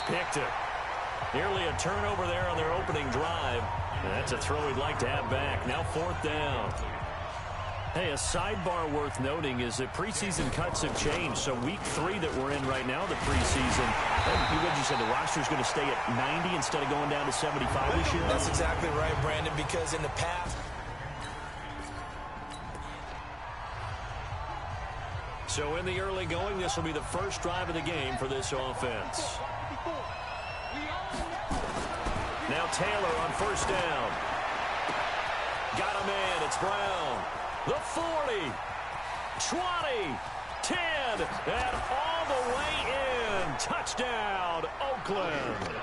Just picked it. Nearly a turnover there on their opening drive. And that's a throw he'd like to have back. Now 4th down. Hey, a sidebar worth noting is that preseason cuts have changed. So week 3 that we're in right now, the preseason, you said the roster's going to stay at 90 instead of going down to 75 this year? That's exactly right, Brandon, because in the past... So in the early going, this will be the first drive of the game for this offense. Now Taylor on 1st down. Got a man. It's Brown. The 40, 20, 10, and all the way in. Touchdown, Oakland.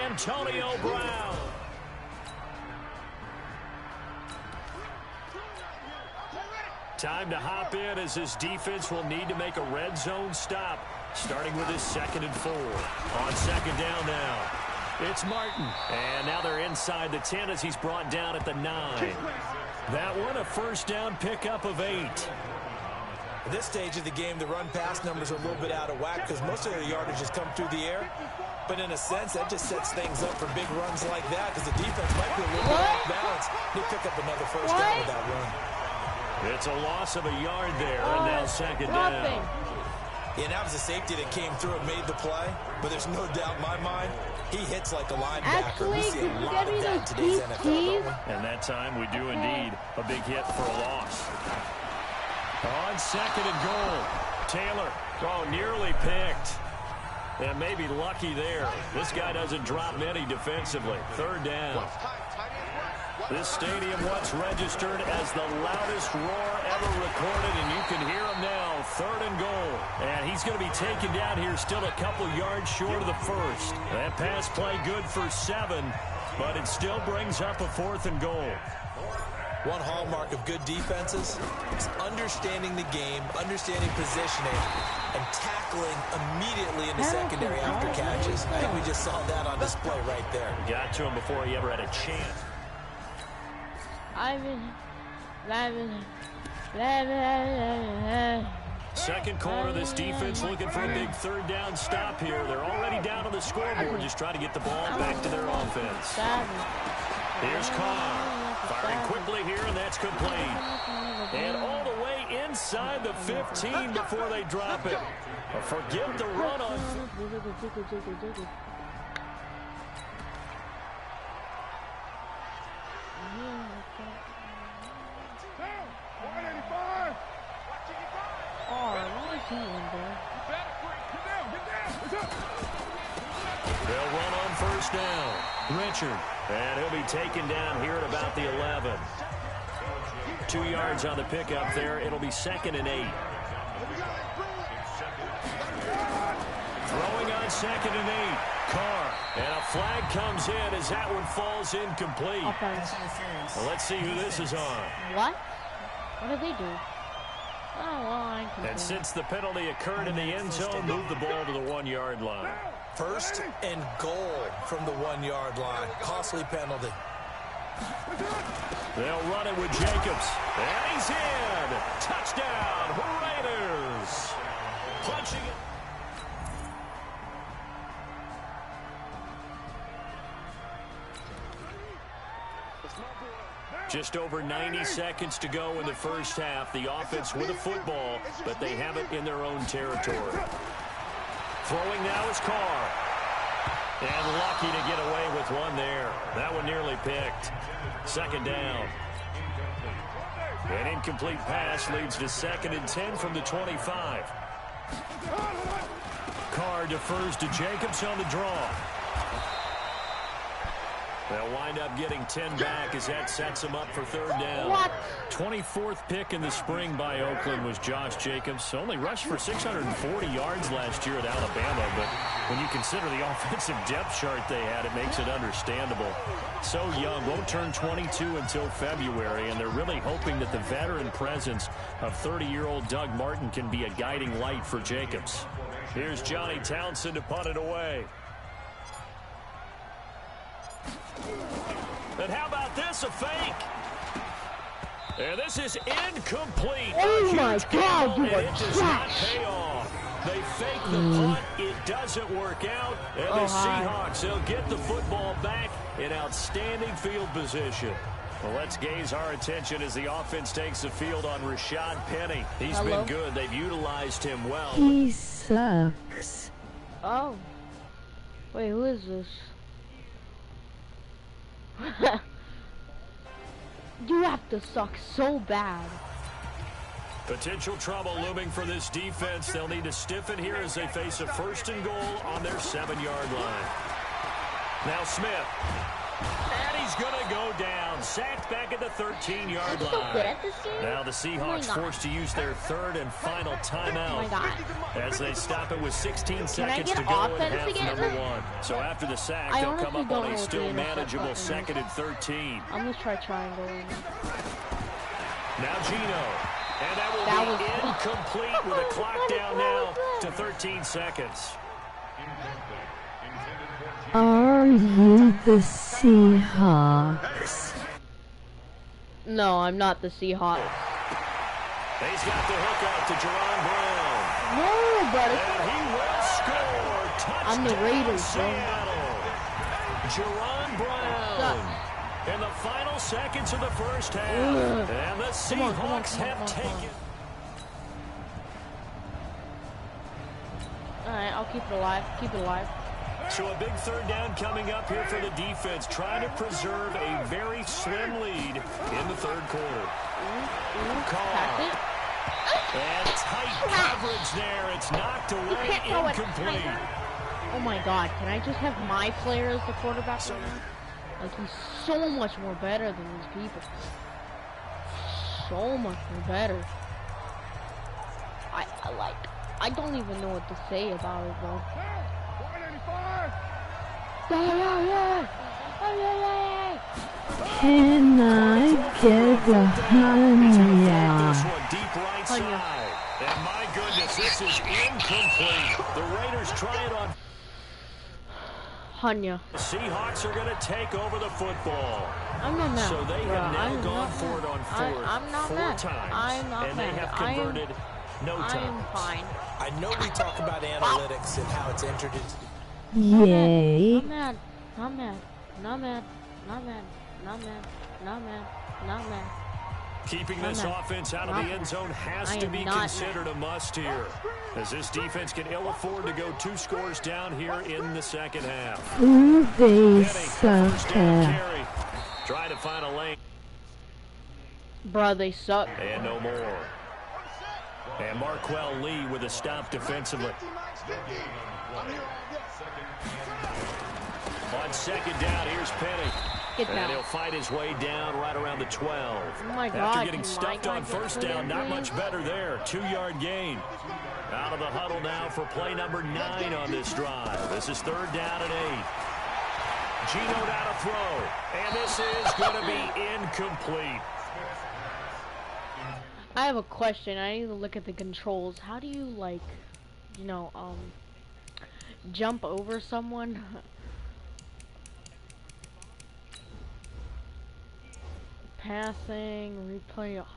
Antonio Brown. Time to hop in as this defense will need to make a red zone stop, starting with his 2nd and 4. On 2nd down now, it's Martin. And now they're inside the 10 as he's brought down at the 9. That one, a 1st down pickup of 8. At this stage of the game, the run-pass numbers are a little bit out of whack because most of their yardage has come through the air. But in a sense, that just sets things up for big runs like that because the defense might be a little bit off balance. They pick up another 1st down with that run. It's a loss of a yard there, and now 2nd down. Yeah, that was a safety that came through and made the play, but there's no doubt in my mind he hits like a linebacker. We see a lot of that in today's NFL. And that time we do indeed a big hit for a loss. On 2nd and goal, Taylor, nearly picked. And maybe lucky there. This guy doesn't drop many defensively. 3rd down. This stadium once registered as the loudest roar ever recorded, and you can hear him now. 3rd and goal. And he's going to be taken down here still a couple yards short of the 1st. That pass play good for 7, but it still brings up a 4th and goal. One hallmark of good defenses is understanding the game, understanding positioning, and tackling immediately in the secondary after catches. I think we just saw that on display right there. Got to him before he ever had a chance. Second quarter, this defense looking for a big 3rd down stop here. They're already down on the scoreboard, just trying to get the ball back to their offense. Here's Carr, firing quickly here, and that's complete. And all the way inside the 15 before they drop it. Forget the run on... They'll run on 1st down. Richard. And he'll be taken down here at about the 11. 2 yards on the pickup there. It'll be 2nd and 8. Throwing on 2nd and 8. Carr. And a flag comes in as that one falls incomplete. Well, let's see who this is on. What? What did they do? Oh, well, and since the penalty occurred in the end zone, move the ball to the 1-yard line. 1st and goal from the 1-yard line. Costly penalty. They'll run it with Jacobs. And he's in. Touchdown, Raiders. Punching it. Just over 90 seconds to go in the 1st half. The offense with a football, but they have it in their own territory. Throwing now is Carr. And lucky to get away with one there. That one nearly picked. 2nd down. An incomplete pass leads to 2nd and 10 from the 25. Carr defers to Jacobs on the draw. They'll wind up getting 10 back as that sets them up for 3rd down. What? 24th pick in the spring by Oakland was Josh Jacobs. Only rushed for 640 yards last year at Alabama, but when you consider the offensive depth chart they had, it makes it understandable. So young, won't turn 22 until February, and they're really hoping that the veteran presence of 30-year-old Doug Martin can be a guiding light for Jacobs. Here's Johnny Townsend to punt it away. And how about this, a fake? And this is incomplete. Oh, my God, you and are it does not trash. pay off. They fake the punt. It doesn't work out. And the Seahawks, they'll get the football back in outstanding field position. Well, let's gaze our attention as the offense takes the field on Rashad Penny. He's been good. They've utilized him well. He sucks. Oh. Wait, who is this? You have to suck so bad. Potential trouble looming for this defense. They'll need to stiffen here as they face a 1st and goal on their 7-yard line. Now Smith. And he's going to go down. Sacked back at the 13-yard line. So good at this game? Now the Seahawks forced to use their 3rd and final timeout as they stop it with 16 seconds to go in half number 1. So after the sack, they'll come up on a still manageable 2nd and 13. I'm going to try triangle. Now Gino. And that will be incomplete with a clock down now to 13 seconds. Are you the Seahawks? No, I'm not the Seahawks. He's got the hook out to Jerron Brown. No, but and he will score. Touchdown, I'm the Raiders, Seattle. Jerron Brown. In the final seconds of the first half. And the Seahawks have taken. Alright, I'll keep it alive. Keep it alive. So a big 3rd down coming up here for the defense, trying to preserve a very slim lead in the 3rd quarter. Carr. And tight coverage there. It's knocked away, incomplete. Oh my God, can I just have my player as the quarterback? Like, he's so much more better than these people. So much more better. I don't even know what to say about it, bro. Can I get the Hanya? Deep right side. And my goodness, this is incomplete. The Raiders try it on. Hanya. The Seahawks are going to take over the football. I'm not mad. So they have now gone for it on 4th. I'm not 4 mad. times. I'm not and mad. they have converted no times. I am fine. I know we talk about analytics and how it's entered into the... Yay. Not mad. Not mad. Not mad. Not mad. Not mad. Not mad. Not mad. Keeping this offense out of the end zone has to be considered a must here, as this defense can ill afford to go 2 scores down here in the 2nd half. Ooh, they suck. Try to find a lane. Bruh, they suck. And no more. And Marquell Lee with a stop defensively. On 2nd down, here's Penny. And he'll fight his way down right around the 12. Oh my God, after getting stuffed on 1st down, not much better there. 2-yard gain. Out of the huddle now for play number 9 on this drive. This is 3rd down and 8. Gino down to throw. And this is going to be incomplete. I have a question. I need to look at the controls. How do you, like, you know, jump over someone? Passing, replay off.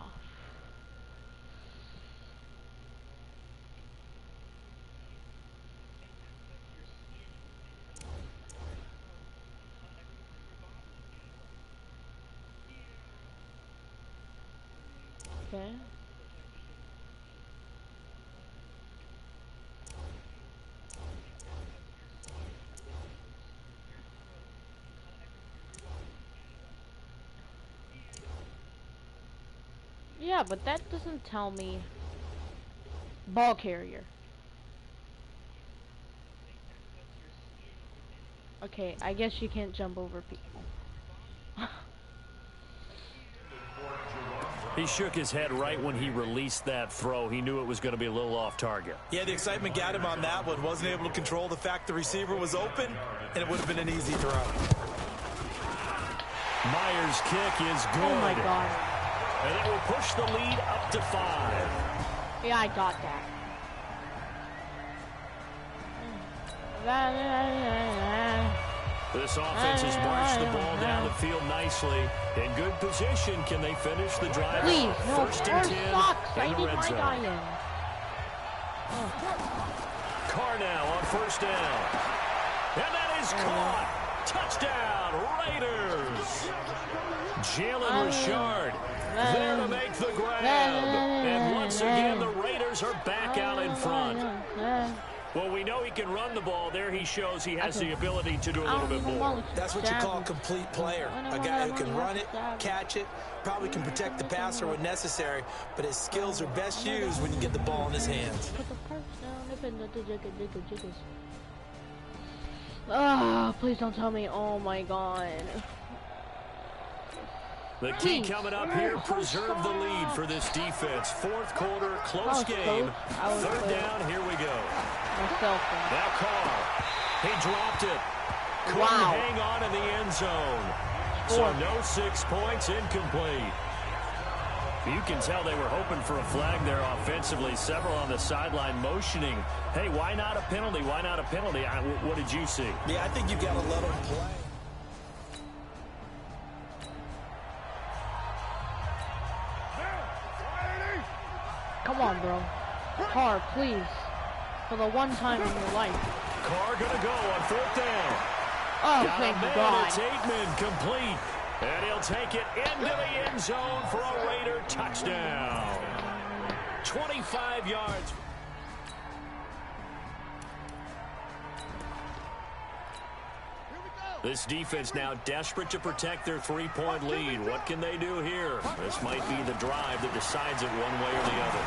Okay. Yeah, but that doesn't tell me ball carrier. Okay, I guess you can't jump over people. He shook his head right when he released that throw. He knew it was going to be a little off target. Yeah, the excitement got him on that one. Wasn't able to control the fact the receiver was open, and it would have been an easy throw. Myers' kick is good. Oh my God. And it will push the lead up to 5. Yeah, I got that. This offense has marched the ball down the field nicely. In good position, can they finish the drive? Please, no, 1st and 10 sucks. I in the need red my zone. guy in. Carr now on first down. And that is caught. Touchdown, Raiders. Jalen Richard there to make the grab. And once again, the Raiders are back out in front. Well, we know he can run the ball. There he shows he has the ability to do a little bit more. That's what you call a complete player. A guy who can run it, catch it, probably can protect the passer when necessary, but his skills are best used when you get the ball in his hands. Ah, please don't tell me. Oh my God. The key coming up here, preserve the lead for this defense. Fourth quarter, close game. Third down, here we go. Now Carr. He dropped it. Couldn't hang on in the end zone. So no 6 points, incomplete. You can tell they were hoping for a flag there offensively. Several on the sideline motioning. Hey, why not a penalty? Why not a penalty? What did you see? Yeah, I think you've got to let them play. Come on, bro. Carr, please. For the one time in your life. Carr gonna go on fourth down. Oh, thank God. It's Aitman complete. And he'll take it into the end zone for a Raider touchdown. 25 yards. This defense now desperate to protect their three-point lead. What can they do here? This might be the drive that decides it one way or the other.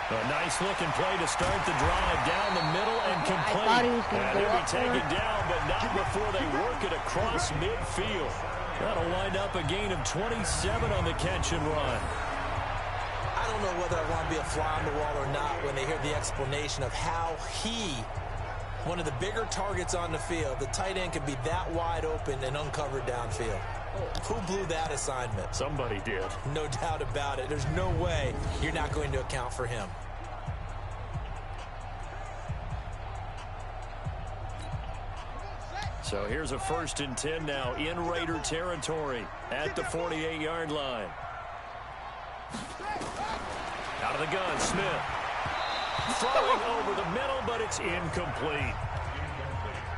A nice-looking play to start the drive down the middle and complete. I thought he was going to go he'll be up taken there. down, but not before they work it across midfield. That'll wind up a gain of 27 on the catch and run. I don't know whether I want to be a fly on the wall or not when they hear the explanation of how he, one of the bigger targets on the field, the tight end can be that wide open and uncovered downfield. Who blew that assignment? Somebody did. No doubt about it. There's no way you're not going to account for him. So here's a 1st and 10 now in Raider territory at the 48-yard line. Out of the gun, Smith. Throwing over the middle, but it's incomplete.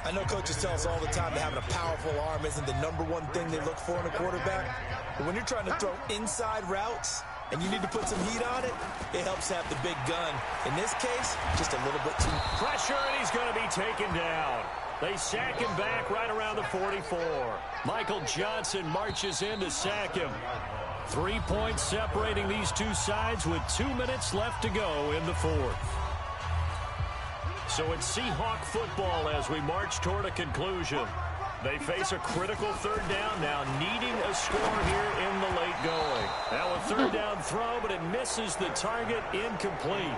I know coaches tell us all the time that having a powerful arm isn't the #1 thing they look for in a quarterback. But when you're trying to throw inside routes and you need to put some heat on it, it helps have the big gun. In this case, just a little bit too. Pressure, and he's going to be taken down. They sack him back right around the 44. Michael Johnson marches in to sack him. 3 points separating these two sides with 2 minutes left to go in the fourth. So it's Seahawk football as we march toward a conclusion. They face a critical third down now, needing a score here in the late going. Now a third down throw, but it misses the target, incomplete.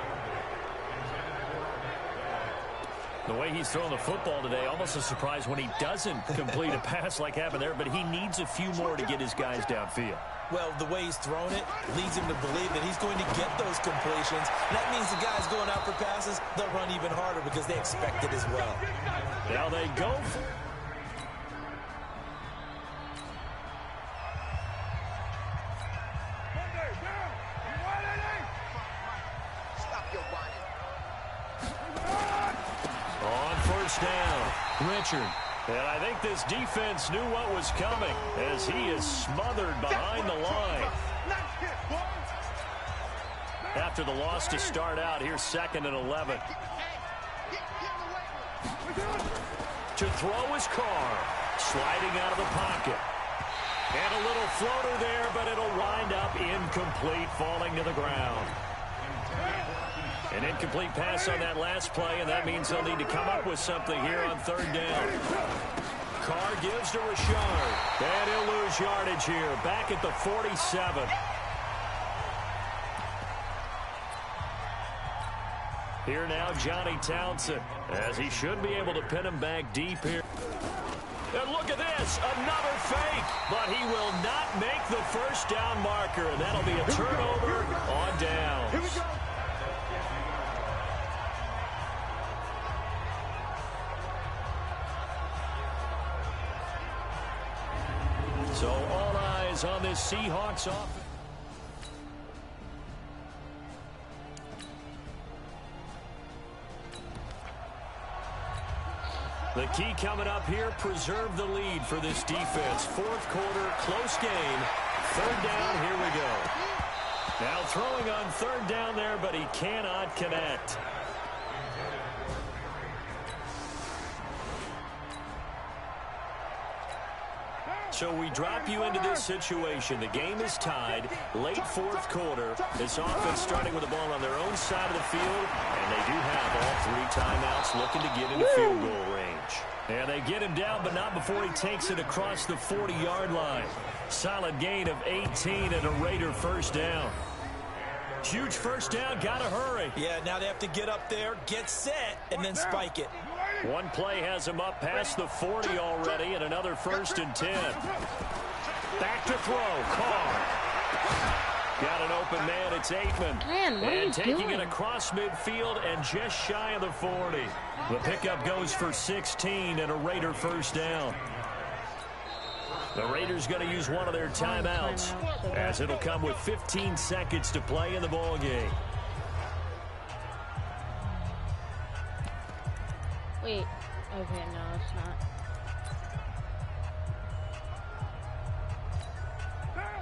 The way he's throwing the football today, almost a surprise when he doesn't complete a pass like happened there, but he needs a few more to get his guys downfield. Well, the way he's thrown it leads him to believe that he's going to get those completions. And that means the guys going out for passes, they'll run even harder because they expect it as well. Now they go for on first down, Richard. And I think this defense knew what was coming as he is smothered behind the line. After the loss to start out, here's 2nd and 11. To throw is Carr, sliding out of the pocket. And a little floater there, but it'll wind up incomplete, falling to the ground. An incomplete pass on that last play, and that means they'll need to come up with something here on third down. Carr gives to Richard, and he'll lose yardage here, back at the 47. Here now, Johnny Townsend, as he should be able to pin him back deep here. And look at this, another fake, but he will not make the first down marker, and that'll be a turnover on downs. So all eyes on this Seahawks offense. The key coming up here, preserve the lead for this defense. Fourth quarter, close game. Third down, here we go. Now throwing on third down there, but he cannot connect. So we drop you into this situation. The game is tied. Late fourth quarter. This offense starting with the ball on their own side of the field. And they do have all 3 timeouts looking to get into field goal range. And they get him down, but not before he takes it across the 40-yard line. Solid gain of 18 and a Raider first down. Huge first down. Got to hurry. Yeah, now they have to get up there, get set, and then spike it. One play has him up past the 40 already, and another 1st and 10. Back to throw. Carr. Got an open man. It's Aikman. Man, what are you taking doing? it across midfield and just shy of the 40. The pickup goes for 16 and a Raider first down. The Raiders going to use one of their timeouts as it'll come with 15 seconds to play in the ball game. Wait. Okay, no, it's not.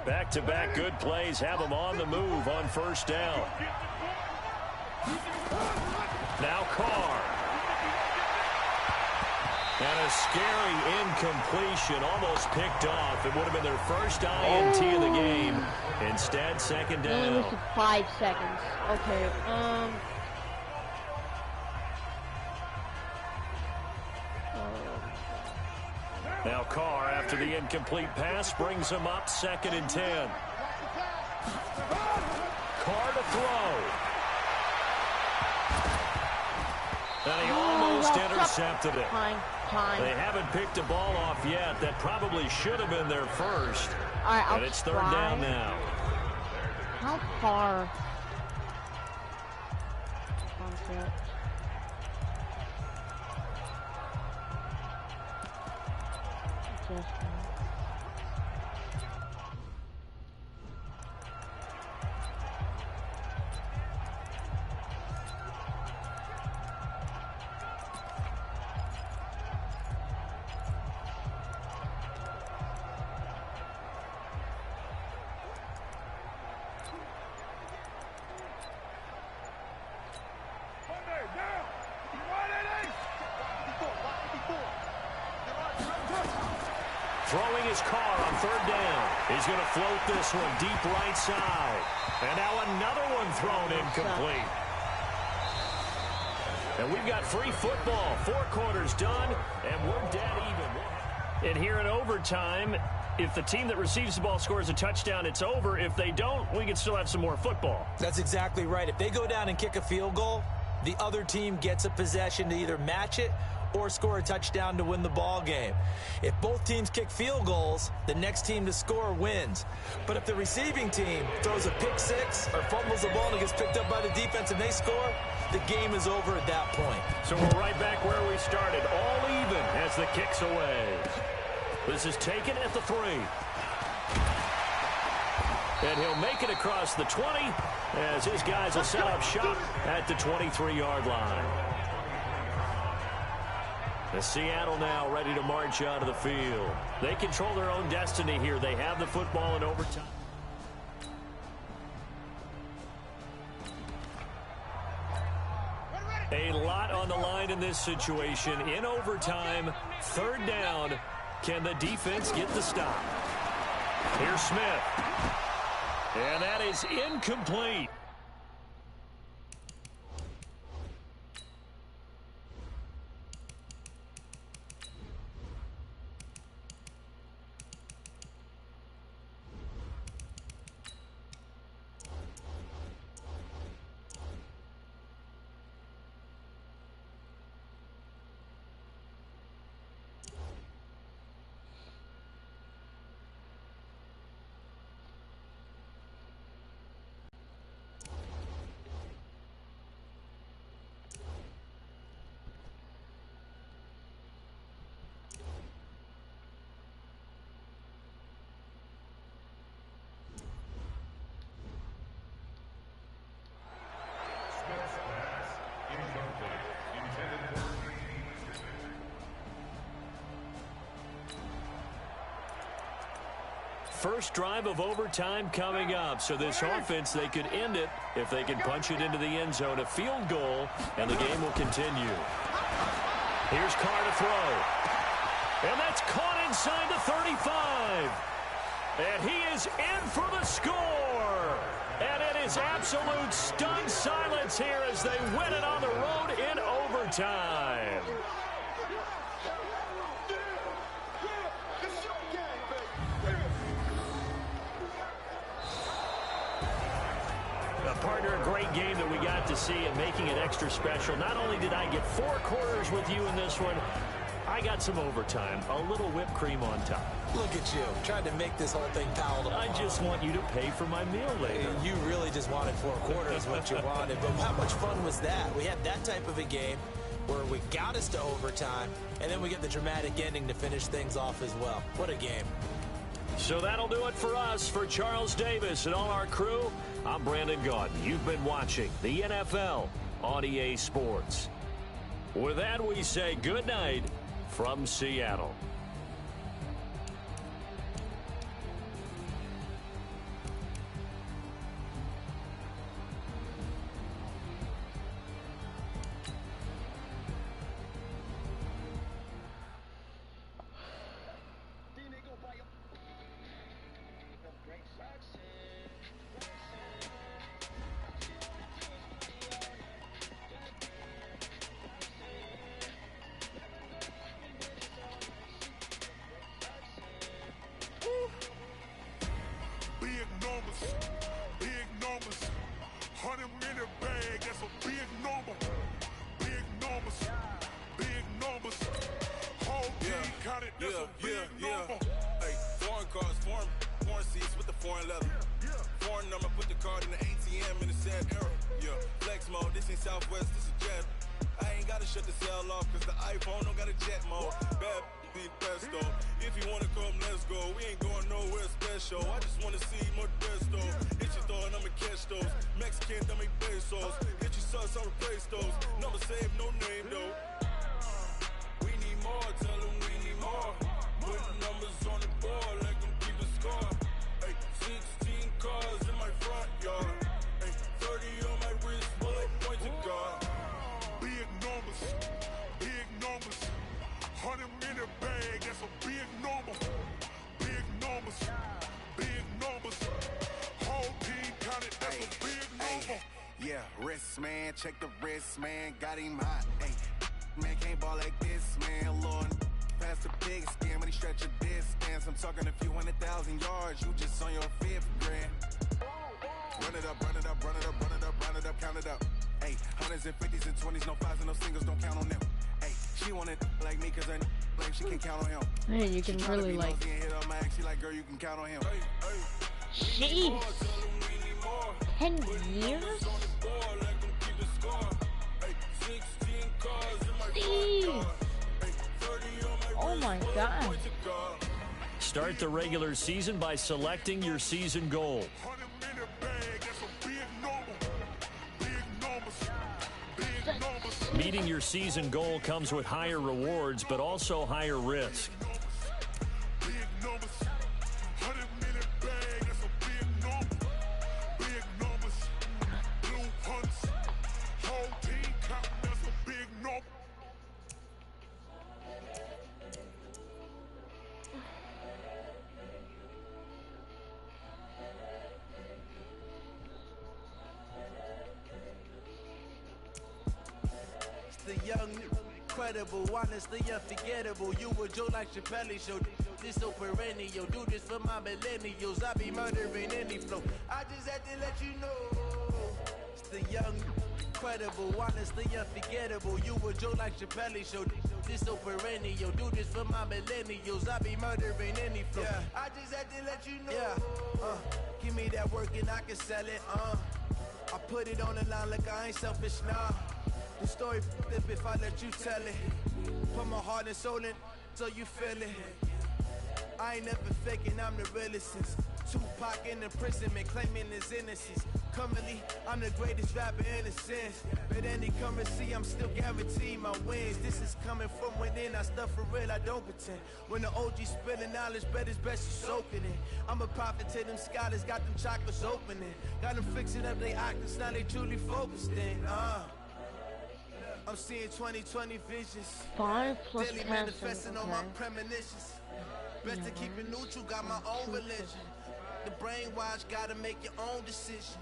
Back-to-back good plays have them on the move on first down. Now Carr. And a scary incompletion, almost picked off. It would have been their first INT of the game. Instead, second They only down. wasted 5 seconds. Okay, Now Carr, after the incomplete pass, brings him up 2nd and 10. Carr to throw. And he almost intercepted it. Time. They haven't picked a ball off yet. That probably should have been their first. All right, And it's 3rd down now. How far? Throwing his Carr on 3rd down. He's going to float this one deep right side. And now another one thrown incomplete. And we've got free football. 4 quarters done, and we're dead even. And here in overtime, if the team that receives the ball scores a touchdown, it's over. If they don't, we can still have some more football. That's exactly right. If they go down and kick a field goal, the other team gets a possession to either match it or score a touchdown to win the ball game. If both teams kick field goals, the next team to score wins. But if the receiving team throws a pick six or fumbles the ball and it gets picked up by the defense and they score, the game is over at that point. So we're right back where we started, all even as the kick's away. This is taken at the 3. And he'll make it across the 20 as his guys will set up shop at the 23-yard line. The Seattle now ready to march out of the field. They control their own destiny here. They have the football in overtime. A lot on the line in this situation. In overtime, 3rd down. Can the defense get the stop? Here's Smith. And that is incomplete. first drive of overtime coming up. So this offense, they could end it if they can punch it into the end zone. A field goal, and the game will continue. Here's Carr to throw. And that's caught inside the 35. And he is in for the score. And it is absolute stunned silence here as they win it on the road in overtime. Partner, a great game that we got to see and making it extra special. Not only did I get 4 quarters with you in this one, I got some overtime, a little whipped cream on top. Look at you, trying to make this whole thing palatable. I just want you to pay for my meal later. You really just wanted 4 quarters, what you wanted. But how much fun was that? We had that type of a game where we got us to overtime, and then we get the dramatic ending to finish things off as well. What a game. So that'll do it for us. For Charles Davis and all our crew, I'm Brandon Gaudin. You've been watching the NFL on EA Sports. With that, we say good night from Seattle. Big numbers, 100-minute bag, that's a big number. Big numbers, whole team counted, that's a big number. Hey, foreign cars, foreign seats with the foreign leather. Foreign number, put the card in the ATM in the sad era. Yeah, flex mode, this ain't Southwest, this is Jet. I ain't gotta shut the cell off, cause the iPhone don't got a jet mode. Bad be pesto. If you wanna come, let's go. We ain't going nowhere special. I just wanna see more desto. Hit your throw and I'ma catch those. Mexican, dummy pesos. Hit your sus, I'll replace those. Number save, no name though. We need more, tell them we need more. Put numbers on the board, let them keep a score. Hey, 16 cars in my front yard. Hey, 30 on my wrist, bullet point to God. Big numbers, 100-minute bag, that's a big number. Big numbers, whole team counted, that's a big number. Yeah, wrist man, check the wrist man, got him hot. Hey, man can't ball like this, man. Lord, past the big skin when he stretch a distance. I'm talking a few 100,000 yards, you just on your 5th grand. Run it up, count it up. Hey, hundreds and 50s and 20s, no 5s and no singles, don't count on them. Hey, she want it like me cause her like she can count on him. Man, you can really like. She like, girl, you can count on him. Jeez. 10 years? Jeez. Oh my God. Start the regular season by selecting your season goal. 100-minute bag, that's a big number. Big numbers. Meeting your season goal comes with higher rewards, but also higher risk. Big numbers, 100-minute bag, that's a big number. Big numbers, blue hunts, whole team counting, that's a big number. The young, incredible, honestly unforgettable. You were Joe like Chappelle show. This so perennial. Do this for my millennials. I be murdering any flow. I just had to let you know. It's the young, incredible, honestly unforgettable. You were Joe like Chappelle show. This so perennial. Do this for my millennials. I be murdering any flow. Yeah. I just had to let you know. Yeah. Give me that work and I can sell it. I put it on the line like I ain't selfish, nah. The story flip if I let you tell it. Put my heart and soul in so you feel it. I ain't never faking, I'm the realest since Tupac in imprisonment, claiming his innocence. Currently, I'm the greatest rapper in a sense. But any currency, I'm still guaranteed my wins. This is coming from within, I stuff for real, I don't pretend. When the OG spilling knowledge, bet it's best you soak it in. I'm a prophet to them scholars, got them chakras opening. Got them fixing up they octaves, now they truly focused in. I'm seeing 2020 visions. 5 plus Daily passing, manifesting on my okay. premonitions. Best to keep it neutral, got my own religion. The brainwash, gotta make your own decision.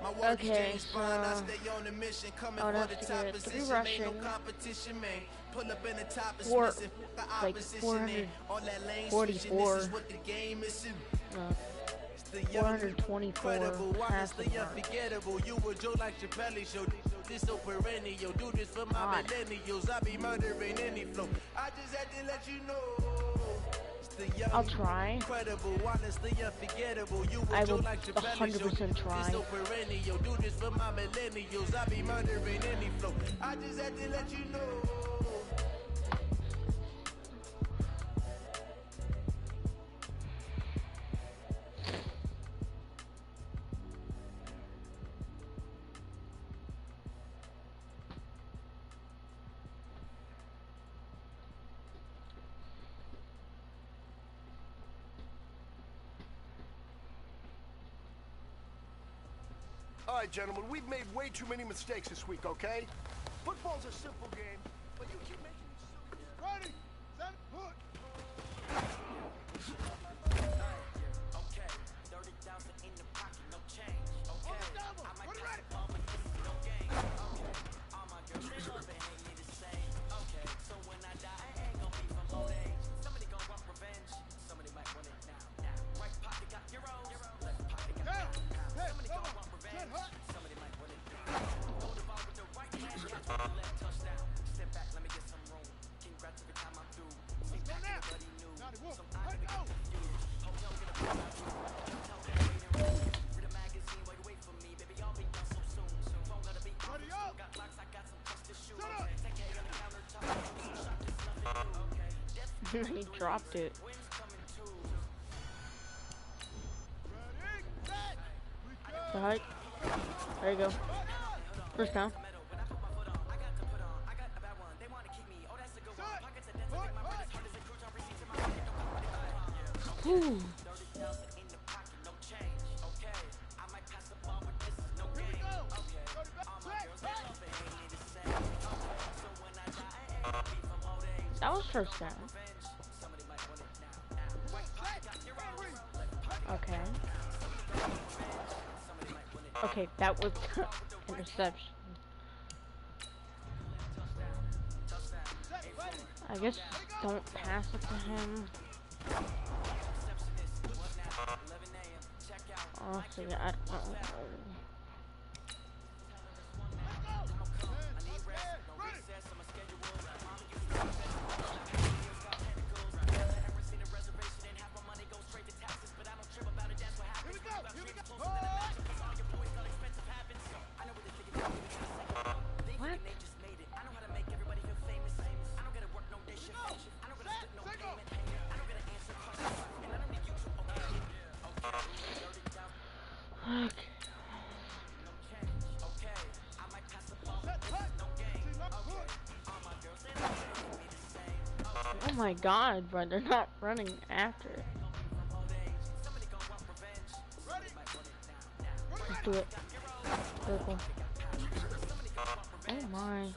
My work is Okay, James Bond, I so- stay on the mission. Coming I would for have the to top get 3 position, ain't no rushing. competition, man. Pull up in the top is Four- missing. The like opposition ain't. All that lane 444. switching, this is what the game is in. It's the young, 424 incredible, honestly passing mark. unforgettable. You were Joe like Chappelle show. This so perennial, do this for my God. millennials. I be murdering any flow. I just had to let you know. It's the young, I'll try. incredible, honestly unforgettable. You were I Joe will like Chappelle show. 100% try. This so perennial, do this for my millennials. I be murdering any flow. I just had to let you know. All right, gentlemen, we've made way too many mistakes this week, okay? Football's a simple game, but you keep making me silly. Ready, set, put. Okay, 30,000 in the pocket, no change. Okay, I might pass the ball, but this is no game. Okay, all my girls, they love it, hate me the same. Okay, so when I die, I ain't gonna be from old age. Somebody gon' want revenge, somebody might want it now. Right pocket got euros, left pocket got pounds. Somebody gon' want revenge, somebody might want it now. Throw the ball with the right hand, catch with the left touchdown. Step back, let me get some room. Congrats every time I'm through. See back everybody new. Some eyes to get confused. Hotel get a ball out you. Hotel get a waiting room. Read a magazine while you wait for me, baby. I'll be done so soon. Phone gotta be on. Got locks, I got some custom shoes. Take care on the countertop. Some shot, there's nothing new. Okay. He dropped it. Wind's coming too. The height. There you go. First down. Whew. That was first down. Okay. Okay, that was interception. I guess don't pass it to him. Honestly, I don't know. What? Okay. Oh my god, bro, they're not running after it. Let's do it. Circle. Oh my.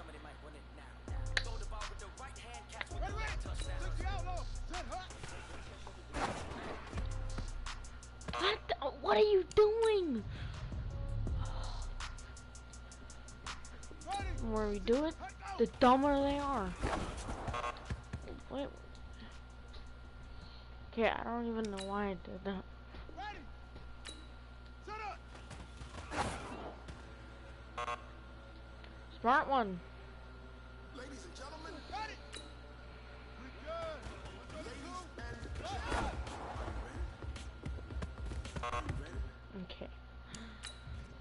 What? What are you doing? The more we do it, the dumber they are. Wait. Okay, I don't even know why I did that. Smart one. Ladies and gentlemen, Okay.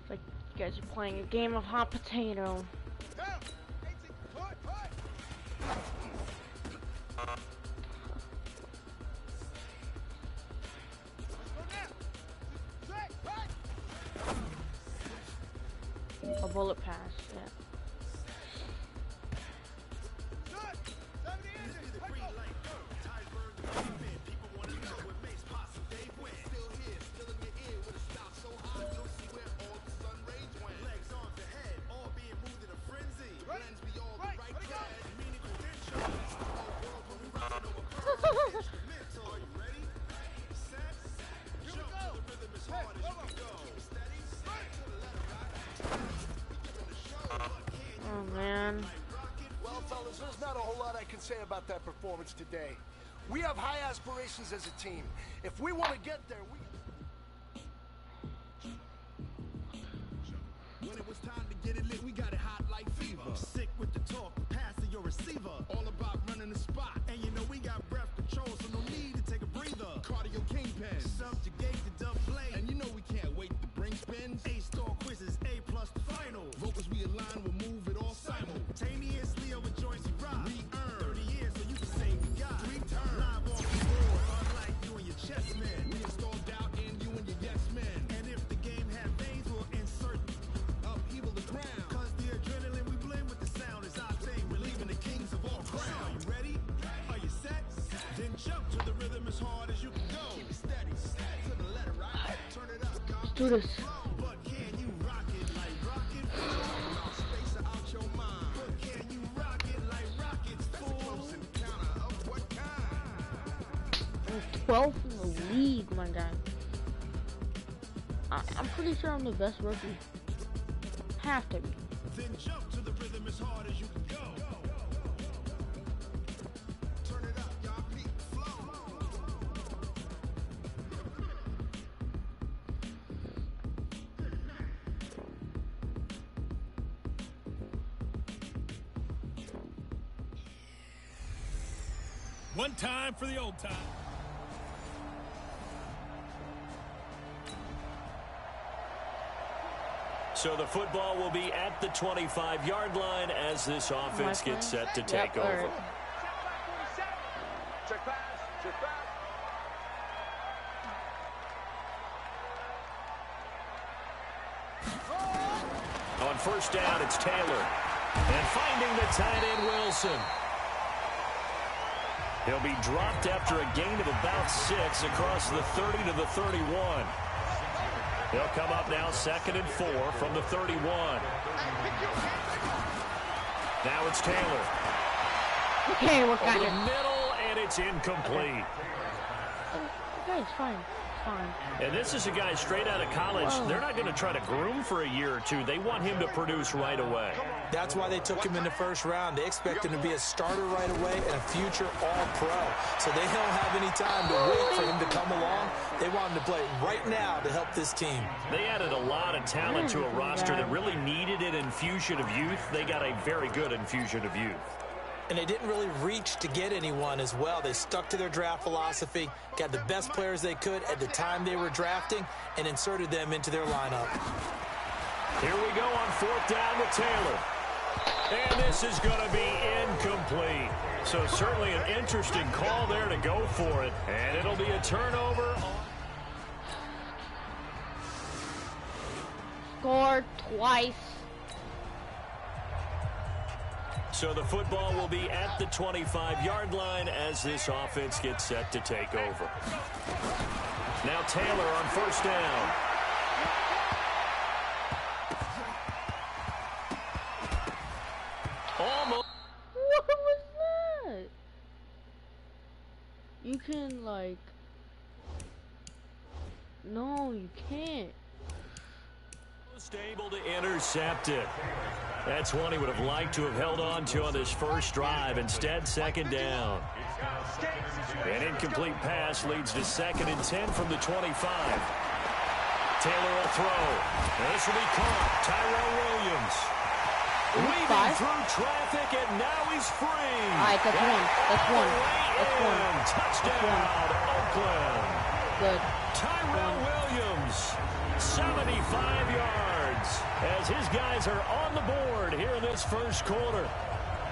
It's like you guys are playing a game of hot potato. bullet pass. Yeah. Oh man. Well, fellas, there's not a whole lot I can say about that performance today. We have high aspirations as a team. If we want to get there, we... When it was time to get it lit, we got it hot like fever. Sick with the talk, passing your receiver. All about running the spot. And you know we got breath control, so no need to take a breather. Cardio kingpin, subjugate the dub play. And you know we can't wait to bring spins. A-star quizzes, A+ the final. Vocals we align, we'll move it all simultaneously over joints we rock. We earn 30 years so you can say we got 3 turns. Live off the board, unlike you and your chess men. We install doubt in you and your yes men. And if the game had veins, we'll insert upheaval the ground. Cause the adrenaline we blend with the sound is our thing. We're leaving the kings of all ground. Are you ready? Are you set? Then jump to the rhythm as hard as you can go. Keep it steady, to the letter, right? Turn it up, Let's do this. but can you rock it like rocket? Space out your mind. But can you rock it like rockets? Close encounter of what kind? I'm 12th in the league, my guy. I'm pretty sure I'm the best rookie. Have to be. Then jump to the rhythm as hard as you can go. Turn it up, y'all beat flow. One time for the old time. So the football will be at the 25-yard line as this offense gets set to take over. Alright. Check pass, check pass. On first down, it's Taylor. And finding the tight end, Wilson. He'll be dropped after a gain of about 6 across the 30 to the 31. He'll come up now 2nd and 4 from the 31. Now it's Taylor. Okay, what Over kind the of... middle, and it's incomplete. Okay, it's fine. Fine. And this is a guy straight out of college. Whoa. They're not going to try to groom for a year or two. They want him to produce right away. That's why they took him in the first round. They expect him to be a starter right away and a future all-pro. So they don't have any time to wait for him to come along. They want him to play right now to help this team. They added a lot of talent to a roster that really needed an infusion of youth. They got a very good infusion of youth. And they didn't really reach to get anyone as well. They stuck to their draft philosophy, got the best players they could at the time they were drafting, and inserted them into their lineup. Here we go on 4th down with Taylor. And this is going to be incomplete. So certainly an interesting call there to go for it. And it'll be a turnover. Scored twice. So the football will be at the 25-yard line as this offense gets set to take over. Now Taylor on first down. Almost. What was that? You can, like... No, you can't. Able to intercept it. That's one he would have liked to have held on to on this first drive. Instead, 2nd down. An incomplete pass leads to 2nd and 10 from the 25. Taylor will throw. And this will be caught. Tyrell Williams. Weaving through traffic, and now he's free. Alright, that's one. That's one. That's one. Touchdown, Oakland. Good. Tyrell Williams, 75 yards, as his guys are on the board here in this first quarter.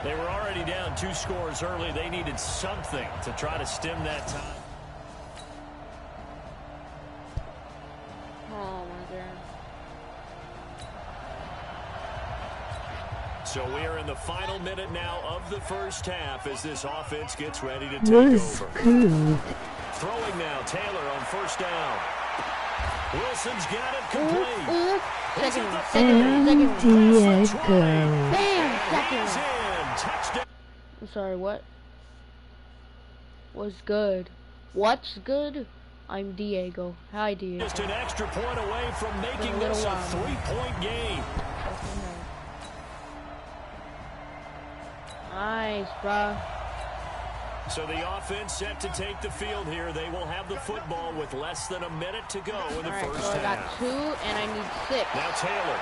They were already down 2 scores early. They needed something to try to stem that tide. Oh my god. So we are in the final minute now of the first half as this offense gets ready to take Was over. good. Throwing now, Taylor on first down. Wilson's got it complete. Second one. And Diego. Bam! Second He's one. in. Touchdown. I'm sorry, what? Was good. What's good? I'm Diego. Hi, Diego. Just an extra point away from making Been a this little a while. 3-point game. Nice, bruh. So the offense set to take the field here. They will have the football with less than a minute to go in the Alright, first so I got half. 2 and I need 6. Now Taylor.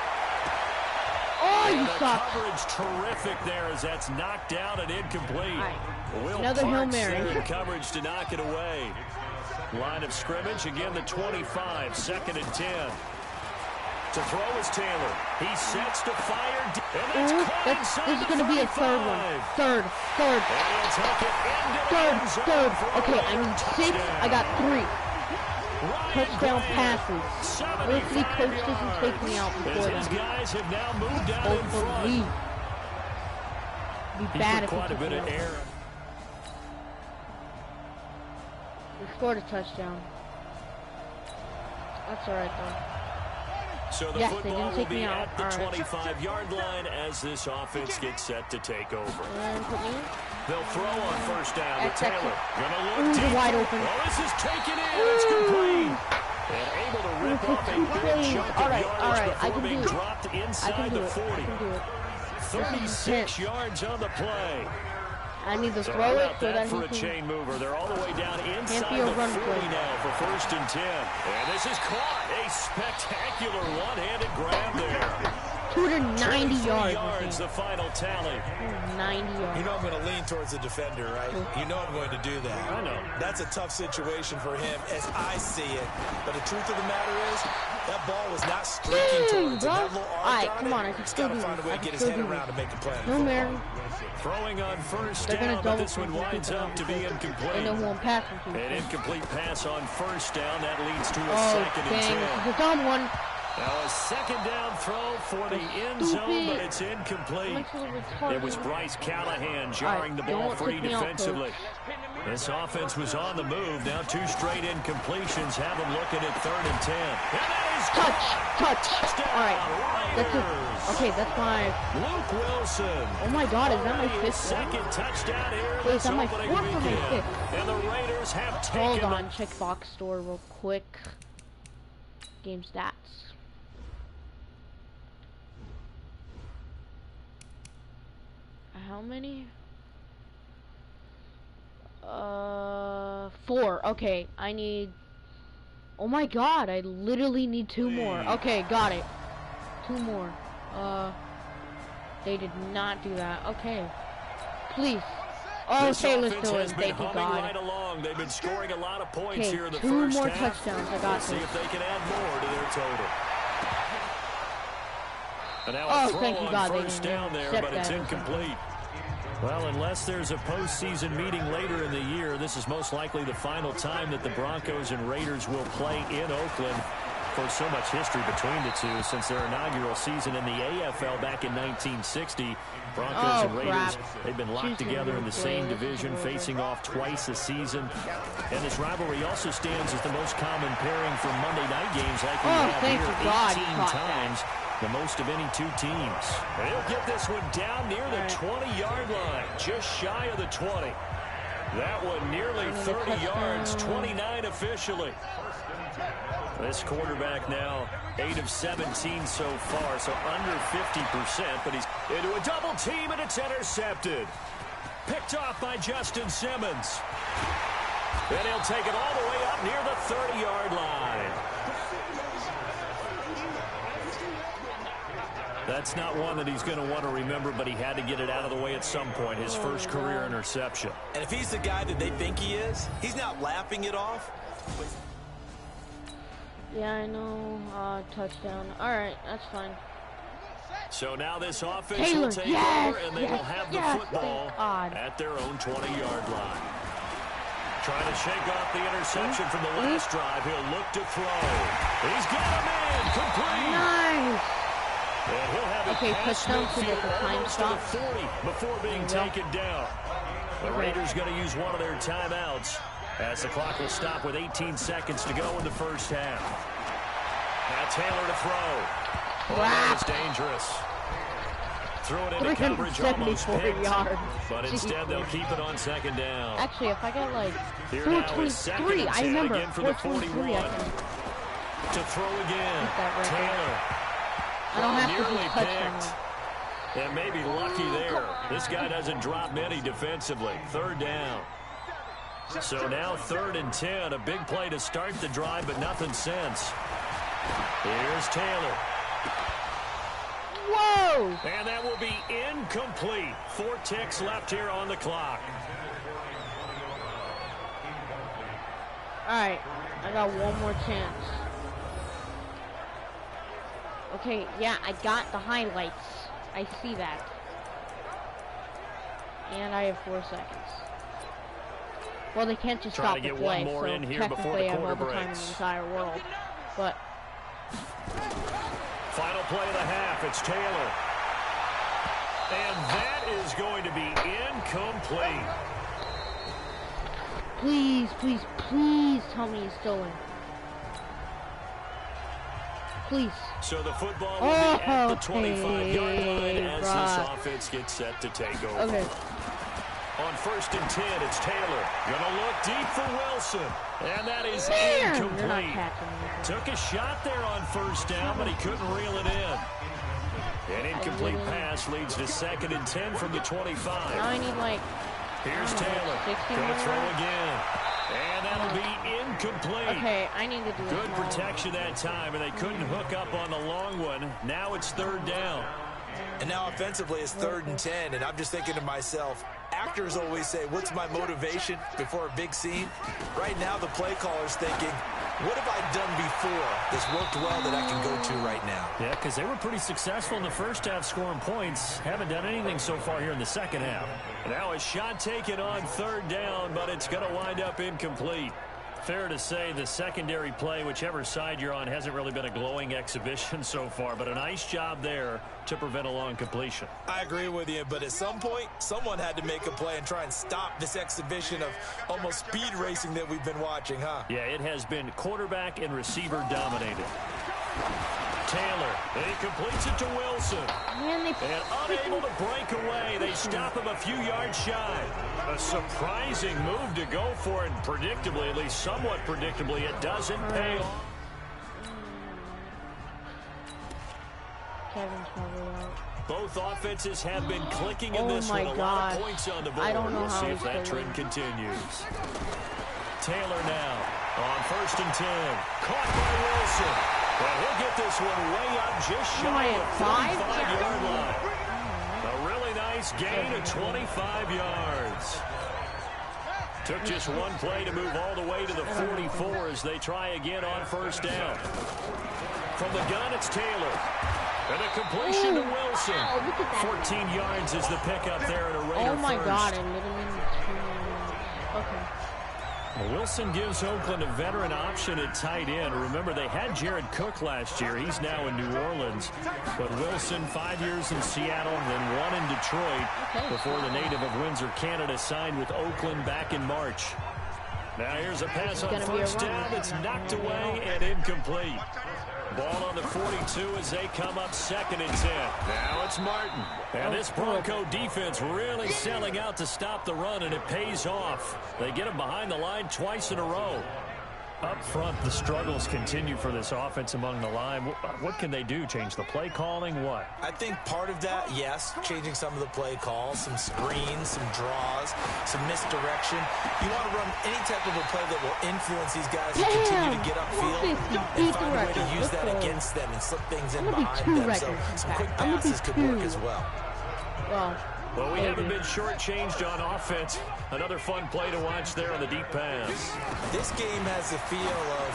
Oh, you And the suck. coverage terrific there as that's knocked down and incomplete. Alright. Will Another Hail Parks Mary. there in coverage to knock it away. Line of scrimmage, again the 25, 2nd and 10. To throw is Taylor. He sets to fire. And that's caught inside This is the going to be a 35. third one. Third. And he'll take it into the end zone Third. for Okay, I another need 6. touchdown. I got 3. Ryan Touchdown Graham, passes. 75 Hopefully, coach doesn't take me out yards. before As his then. guys have now moved down in Hopefully. front. Be He bad put if quite a he bit took of me out. air. We scored a touchdown. That's alright, though. So the Yes, they football didn't will take be me out. at the All right. 25-yard line as this offense gets set to take over. And put me in. They'll throw on first down to That's it. Taylor. Gonna Ooh, look they're deep. wide open. Oh, this is taken in. It's complete. And able to rip Ooh, off a 2 big plays. chunk of Alright, yardage alright, I before can being do it. dropped I can inside do the it. 40. I can do it. 36 yards on the play. I need to So throw how it about so that that for he a can... chain mover? They're all the way down inside be a the run 40 play. now for 1st and 10. And this is caught. A spectacular one-handed grab there. 290 yards, yards. the final tally. 90 yards. You know I'm going to lean towards the defender, right? You know I'm going to do that. I know. That's a tough situation for him as I see it. But the truth of the matter is, that ball was not streaking towards him. That little arc Alright, on come it, on, I can he's still got to do find a it. way I to can get his still head do it. around and make a play. on the No, football. man. Throwing on first They're gonna down, but double this one team winds people. up to be They know incomplete. who I'm passing to. An incomplete pass on first down. That leads to a Oh, 2nd and dang. 10. This is a dumb one. Now a 2nd down throw for the end zone, but it's incomplete. It was Bryce Callahan jarring the ball don't free take me out, defensively. This offense was on the move. Now 2 straight incompletions have them looking at 3rd and 10. And that is Touch. Alright. That's it. Okay, that's my... Luke Wilson. Oh my god, is that my His 5th one? 2nd touchdown here Wait, is this that my opening 4th or my weekend. 5th? And the Raiders have Hold taken on, check box store real quick. Game stats. How many? 4. Okay, I need... Oh my god, I literally need 2 more. Okay, got it. 2 more. They did not do that. Okay. Please. Oh, This Taylor's offense still in. has been Thank you, humming God. right along. They've been scoring a lot of points Okay, here in the 2 first more half. touchdowns. I got Let's see this. if they can add more to their total. And now Oh, a throw thank you, on God, they first didn't down there, accept but it's that. incomplete. Well, unless there's a postseason meeting later in the year, this is most likely the final time that the Broncos and Raiders will play in Oakland. For so much history between the two since their inaugural season in the AFL back in 1960. Broncos and Raiders, they've been locked together in the same division, facing off twice a season. And this rivalry also stands as the most common pairing for Monday night games like we have thank here you, God, 18 you caught times, the most of any 2 teams. And he'll get this one down near the 20-yard line, just shy of the 20. That one nearly 30 yards, 29 officially. This quarterback now 8 of 17 so far, so under 50%, but he's into a double team and it's intercepted. Picked off by Justin Simmons. And he'll take it all the way up near the 30-yard line. That's not one that he's going to want to remember, but he had to get it out of the way at some point, his first career interception. And if he's the guy that they think he is, he's not laughing it off. Yeah, I know. Touchdown. Alright, that's fine. So now this offense Taylor, will take yes, over, and they yes, will have the yes, football thank God. at their own 20-yard line. Trying to shake off the interception from the last drive. He'll look to throw. He's got him in. Complete. Nice. And he'll have it Okay, past touchdown so that the midfield, time almost to the stops. 40 before being There you go. taken down. The Raiders going to use one of their timeouts as the clock will stop with 18 seconds to go in the first half. Now Taylor to throw. Oh, that was dangerous. Threw it into coverage, almost 374 picked, yards. but instead they'll keep it on second down. Actually, if I get like Here now is second 423, and I 10 remember again for the 423. I 41. can. To throw again. Keep that record. Taylor. I don't have to Nearly just touch them. picked. And maybe lucky there. This guy doesn't drop many defensively. Third down. So now 3rd and 10. A big play to start the drive, but nothing since. Here's Taylor. Whoa! And that will be incomplete. 4 ticks left here on the clock. Alright, I got one more chance. Okay, yeah, I got the highlights. I see that. And I have 4 seconds. Well, they can't just Trying stop to the get play, one more so in here before technically the I have all quarter the time in the breaks. entire world. But Final play of the half. It's Taylor. And that is going to be incomplete. please, please, please tell me he's still in. Please. So the football will be at the Okay, 25-yard line as this bruh. offense gets set to take over. Okay. On 1st and 10, it's Taylor. Gonna look deep for Wilson. And that is Man, you're not incomplete. catching me. Took a shot there on 1st down, but he couldn't reel it in. An incomplete pass leads to 2nd and 10 from the 25. Now I need like, Here's I don't know, Taylor. 60 Gonna more? throw again. And that'll be incomplete. okay, I need to do this Good more. protection that time, and they couldn't hook up on the long one. Now it's 3rd down. And now offensively it's 3rd and 10, and I'm just thinking to myself, actors always say, what's my motivation before a big scene? Right now the play caller's thinking, what have I done before that's worked well that I can go to right now? Yeah, because they were pretty successful in the first half scoring points. Haven't done anything so far here in the second half. Now a shot taken on 3rd down, but it's going to wind up incomplete. Fair to say the secondary play, whichever side you're on, hasn't really been a glowing exhibition so far, but a nice job there to prevent a long completion. I agree with you, but at some point, someone had to make a play and try and stop this exhibition of almost speed racing that we've been watching, huh? Yeah, it has been quarterback and receiver dominated. Taylor, and he completes it to Wilson. Man, they And unable to break away, they stop him a few yards shy. A surprising move to go for it, and predictably, at least somewhat predictably, it doesn't pay off. Kevin's probably out. Both offenses have been clicking in Oh this my one. A lot of gosh. points on the board. I don't know We'll how see if he's that still trend in. continues. Taylor now on 1st and 10. Caught by Wilson. And he'll get this one way up just Am shy I of at the 5? 35-yard line. A really nice gain of 25 yards. Took just one play to move all the way to the 44 as they try again on 1st down. From the gun, it's Taylor. And a completion to Wilson. Wow, look at that. 14 yards is the pickup there at a Raider Oh my first. god, I literally need 2. Okay. Well, Wilson gives Oakland a veteran option at tight end. Remember, they had Jared Cook last year. He's now in New Orleans. But Wilson, 5 years in Seattle, then 1 in Detroit before the native of Windsor, Canada, signed with Oakland back in March. Now here's a pass on gonna be a 1st run. down. It's knocked away and incomplete. Ball on the 42 as they come up 2nd and 10. Now it's Martin. And this Bronco defense really selling out to stop the run, and it pays off. They get him behind the line twice in a row. Up front, the struggles continue for this offense among the line. What can they do? Change the play calling? What? I think part of that, yes, changing some of the play calls, some screens, some draws, some misdirection. You want to run any type of a play that will influence these guys to continue to get upfield and find a way to use that against them and slip things in I'm gonna be behind 2 them. records, So in some fact. quick I'm gonna be passes could work 2. as well. Well, We haven't maybe. been shortchanged on offense. Another fun play to watch there on the deep pass. This game has the feel of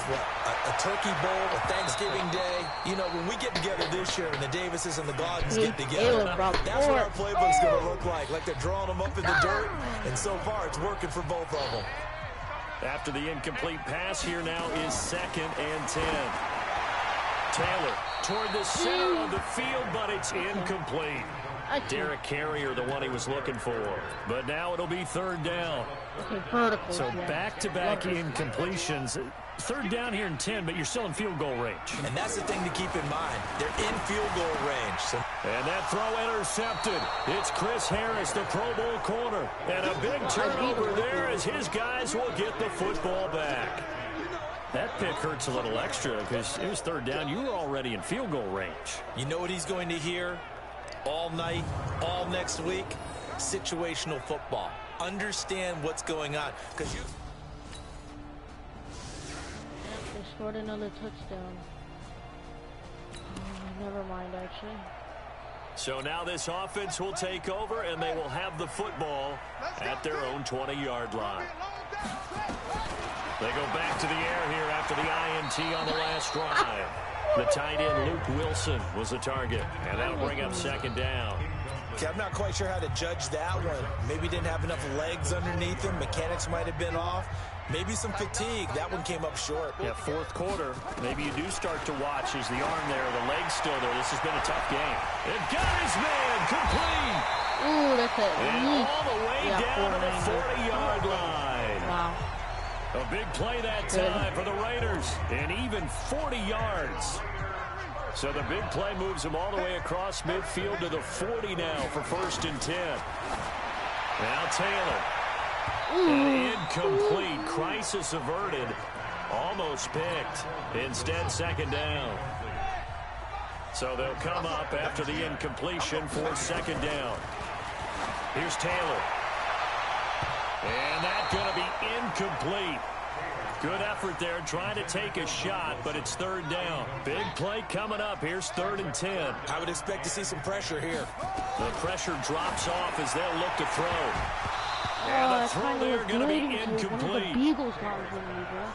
a Turkey Bowl, a Thanksgiving Day. You know, when we get together this year and the Davises and the Gaudens get together, that's what our playbook's going to look like. Like they're drawing them up in the dirt, and so far it's working for both of them. After the incomplete pass, here now is 2nd and 10. Taylor toward the center of the field, but it's incomplete. Derek Carrier, the one he was looking for. But now it'll be third down. Okay, vertical. So back-to-back incompletions. Third down here in 10, but you're still in field goal range. And that's the thing to keep in mind. They're in field goal range. And that throw intercepted. It's Chris Harris, the Pro Bowl corner. And a big turnover there as his guys will get the football back. That pick hurts a little extra because it was third down. You were already in field goal range. You know what he's going to hear all night, all next week? Situational football. Understand what's going on. Because you... They scored another touchdown. Oh, never mind, actually. So now this offense will take over, and they will have the football at their own 20-yard line. They go back to the air here after the INT on the last drive. The tight end, Luke Wilson, was the target, and that'll bring up second down. Okay, I'm not quite sure how to judge that one. Maybe didn't have enough legs underneath him. Mechanics might have been off. Maybe some fatigue. That one came up short. Yeah, fourth quarter. Maybe you do start to watch as the arm there, the leg's still there. This has been a tough game. It got his man complete. Ooh, that's it. And all the way down to the 40-yard line. Wow. A big play that time for the Raiders, and even 40 yards. So the big play moves them all the way across midfield to the 40 now for 1st and 10. Now Taylor. And incomplete. Crisis averted. Almost picked. Instead, second down. So they'll come up after the incompletion for second down. Here's Taylor. And that's going to be incomplete. Good effort there trying to take a shot, but it's third down. Big play coming up. Here's 3rd and 10. I would expect to see some pressure here. The pressure drops off as they'll look to throw. And the throw there going to be incomplete. The Beagles got with me, bro.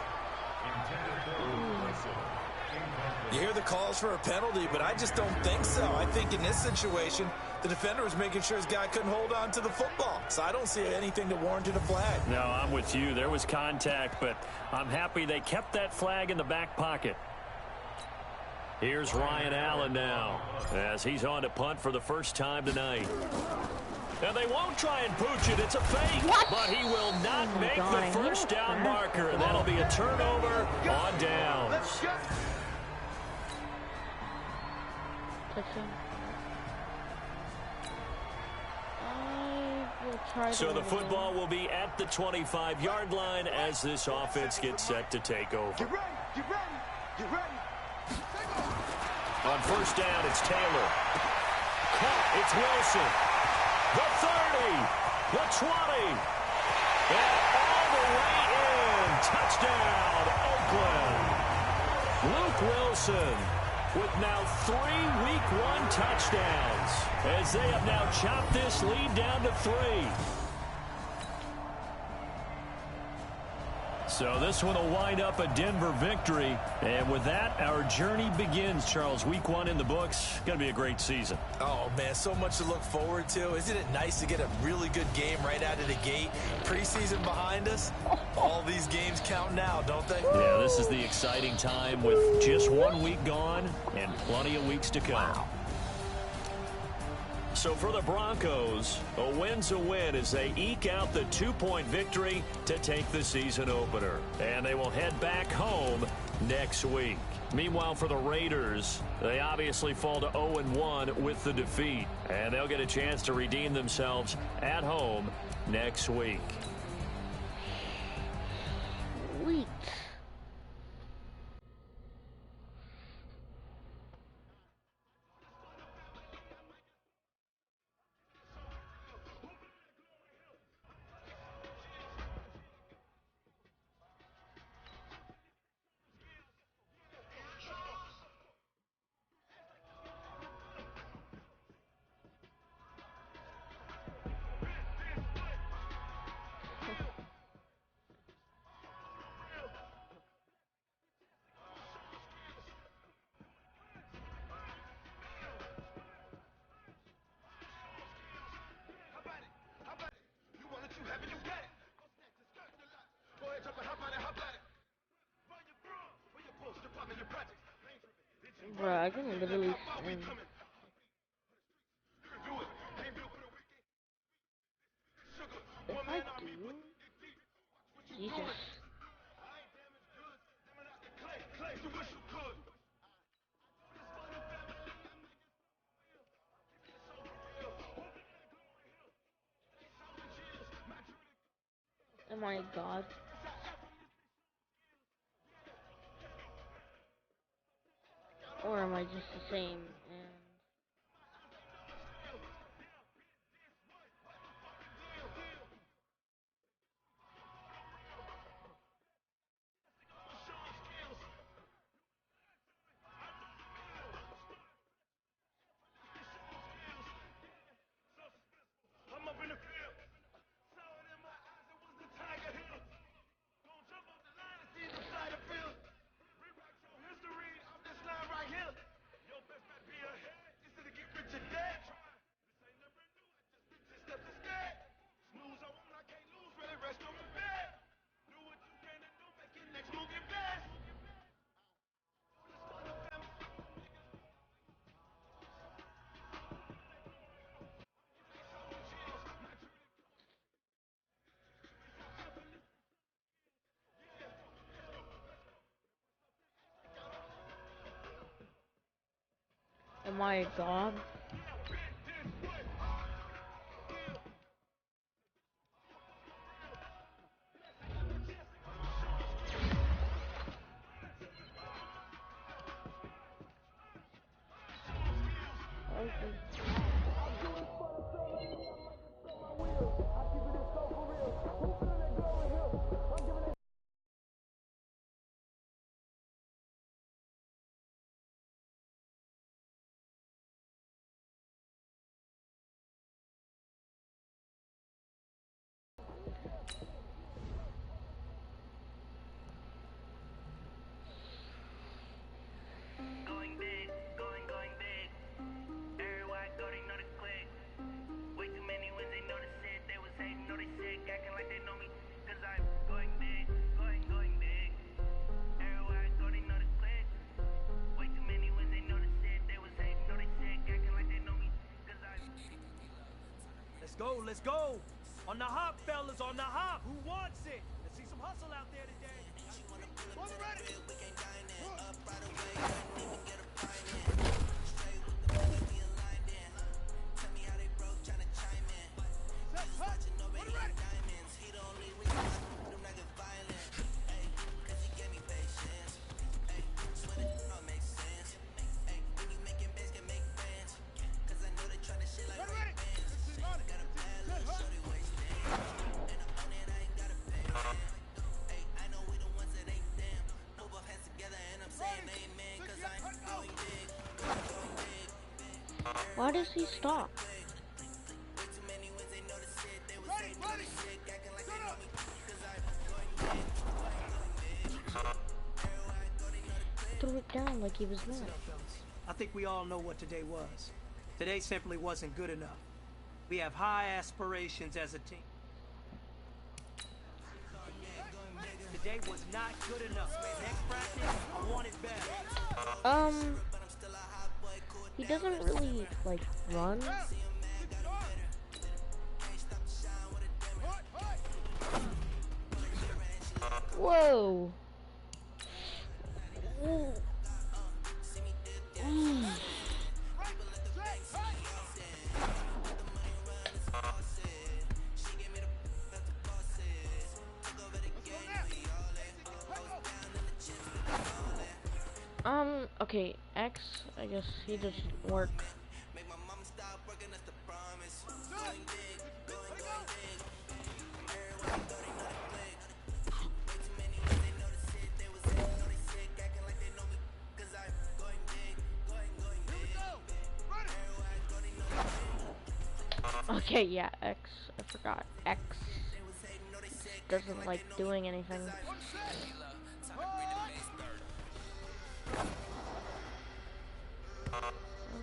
You hear the calls for a penalty, but I just don't think so. I think in this situation, the defender was making sure his guy couldn't hold on to the football. So I don't see anything that warranted a flag. No, I'm with you. There was contact, but I'm happy they kept that flag in the back pocket. Here's Ryan Allen now as he's on to punt for the first time tonight. And they won't try and pooch it. It's a fake. What? But he will not make the first down marker. And that'll be a turnover on downs. So the football will be at the 25-yard line as this offense gets set to take over. Get ready, get ready, get ready. On first down, it's Taylor. Caught, it's Wilson. The 30, the 20, and all the way in. Touchdown, Oakland. Luke Wilson with now 3 Week 1 touchdowns as they have now chopped this lead down to 3. So this one will wind up a Denver victory. And with that, our journey begins, Charles. Week 1 in the books. Going to be a great season. Oh, man, so much to look forward to. Isn't it nice to get a really good game right out of the gate? Preseason behind us. All these games count now, don't they? Yeah, this is the exciting time with just 1 week gone and plenty of weeks to come. Wow. So for the Broncos, a win's a win as they eke out the 2-point victory to take the season opener. And they will head back home next week. Meanwhile, for the Raiders, they obviously fall to 0-1 with the defeat. And they'll get a chance to redeem themselves at home next week. Sweet. Bruh, I can literally swim. If I do... Jesus. Oh my god. Or am I just the same? And I'm up in the field. Saw it in my eyes, it was the Tiger Hill. Gonna jump off the line and see the side of field. Rewrite your history off this line right here. Your best bet be ahead. Instead of get rich or dead. This ain't never new. I just been 10 steps instead. Snooze, I won't, I can't lose. Really rest on my bed. Do what you can to do. Make your next move your best. oh my god. Going big, going big. Everywhere I go, they know the click. Way too many wins, they know the shit. They was hating, know they sick, acting like they know me. Cause I'm going big, going big. Everywhere I go, they know the click. Way too many wins, they know the shit. They was hating, know they sick, acting like they know me. Cause I'm... Let's go, let's go. On the hop, fellas, on the hop. Who wants it? Let's see some hustle out there today. Why does he stop? Threw it down like he was mad. I think we all know what today was. Today simply wasn't good enough. We have high aspirations as a team. Today was not good enough. Next practice, I want it better. He doesn't really, like, run. Whoa. Ooh. Okay, X, I guess he doesn't work. Okay, yeah, X, I forgot. X doesn't like doing anything.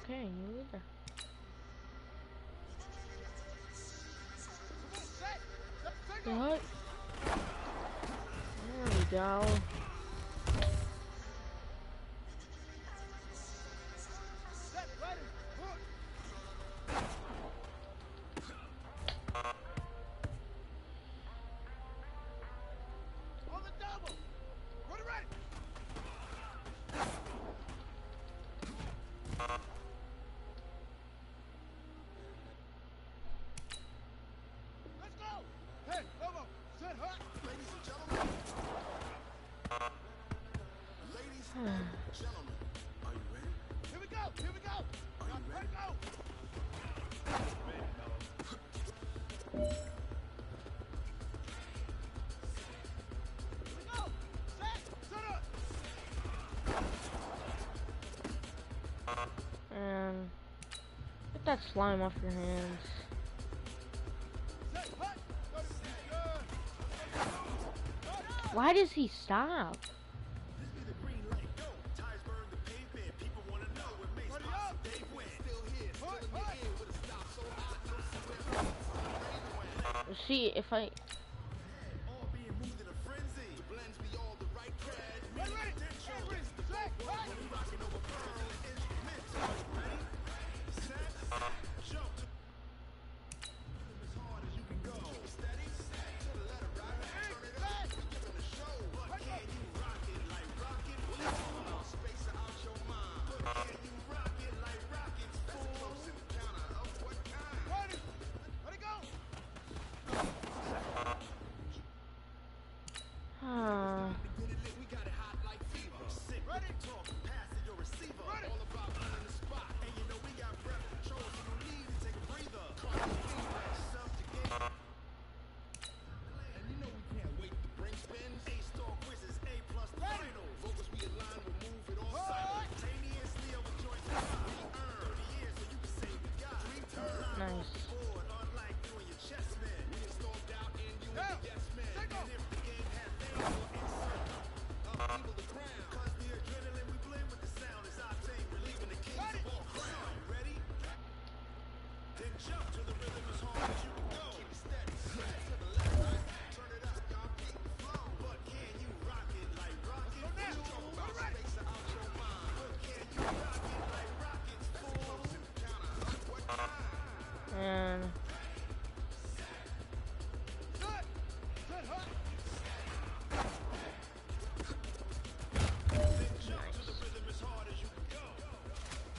Okay, you either. What? There we go. Here we go! Here we go! Let it go! And get that slime off your hands. Why does he stop? See if I. And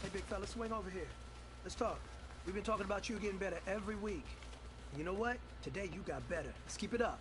hey, big fella, swing over here. Let's talk. We've been talking about you getting better every week. And you know what? Today you got better. Let's keep it up.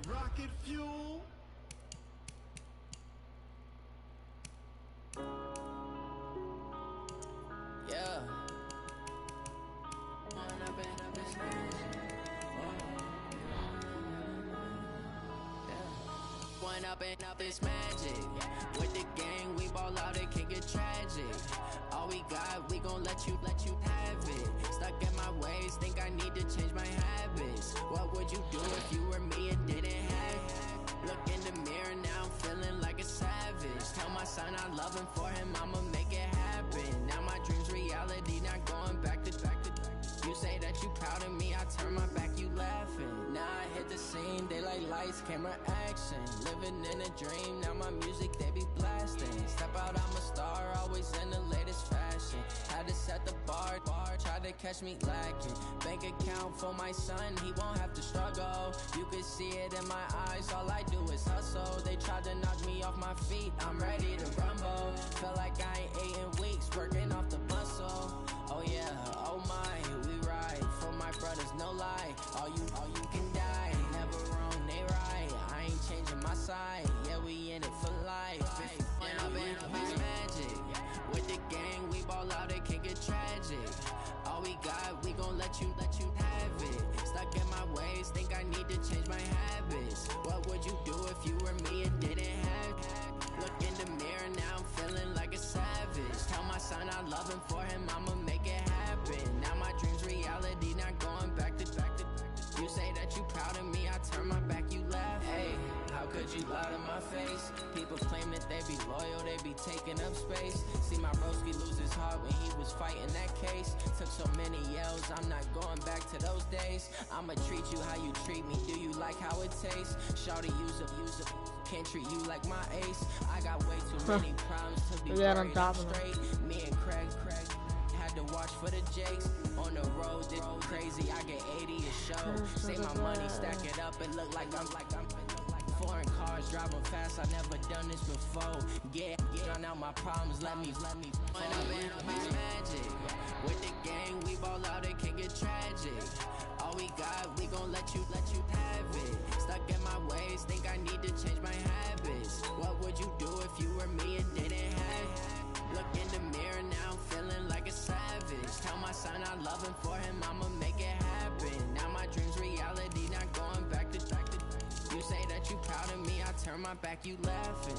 Rocket fuel. Yeah. One up and up is magic. With the gang, we ball out, it can get tragic. All we got, we gon' let you have it. Stuck in my ways, think I need to change my habits. What would you do if you were me and didn't have it? Look in the mirror now, I'm feeling like a savage. Tell my son I love him, for him I'ma make it happen. Now my dream's reality, not going back to. You say that you proud of me, I turn my back, you laughing. Now I hit the scene, they like lights, camera, action. Living in a dream, now my music, they be blasting. Step out, I'm a star, always in the latest fashion. Had to set the bar, try to catch me lacking. Bank account for my son, he won't have to struggle. You can see it in my eyes, all I do is hustle. They tried to knock me off my feet, I'm ready to rumble. Feel like I ain't ate in weeks, working off the muscle. Oh yeah, oh my, we ride for my brothers, no lie. All you can die, never wrong, they right. I ain't changing my side, yeah, we in it for life. And I've been magic. With the gang, we ball out, it can get tragic. All we got, we gon' let you have it. Stuck in my ways, think I need to change my habits. What would you do if you were me and didn't have it? Look in the mirror, now I'm feeling like a savage. Tell my son I love him, for him I'ma make it happen. Now my dream's reality, not going back to. You say that you proud of me, I turn my back, you laugh. Hey, how could you lie to my face? People claim that they be loyal, they be taking up space. See my broski lose his heart when he was fighting that case. Took so many yells, I'm not going back to those days. I'ma treat you how you treat me, do you like how it tastes? Shawty, use it, can't treat you like my ace. I got way too many problems to be worried I'm straight. Me and Craig had to watch for the Jakes. On the road, it's crazy, I get 80 a show. Save my money, stack it up, it look like I'm foreign cars, driving fast, I never done this before. Yeah, drown out my problems, let me When I'm in a magic. With the gang, we ball out, it can get tragic. All we got, we gon' let you have it. Stuck in my ways, think I need to change my habits. What would you do if you were me and didn't have it? Look in the mirror now, I'm feeling like a savage. Tell my son I love him, for him I'ma make it happen. Now my dream's reality, not going back to you say that you proud of me, I turn my back, you laughing.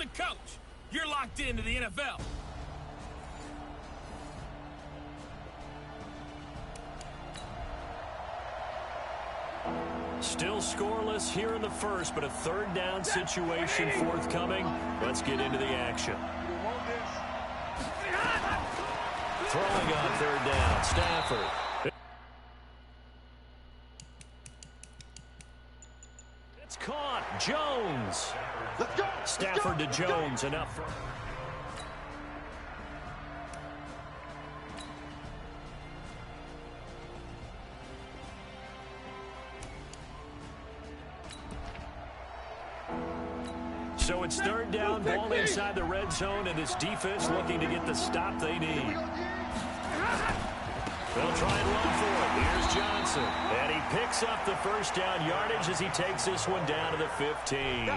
The coach. You're locked into the NFL. Still scoreless here in the first, but a third down situation forthcoming. Let's get into the action. Throwing on third down, Stafford. It's caught. Jones. Stafford to Jones, enough. So it's third down, ball inside the red zone, and his defense looking to get the stop they need. They'll try and run for it. Here's Johnson. And he picks up the first down yardage as he takes this one down to the 15.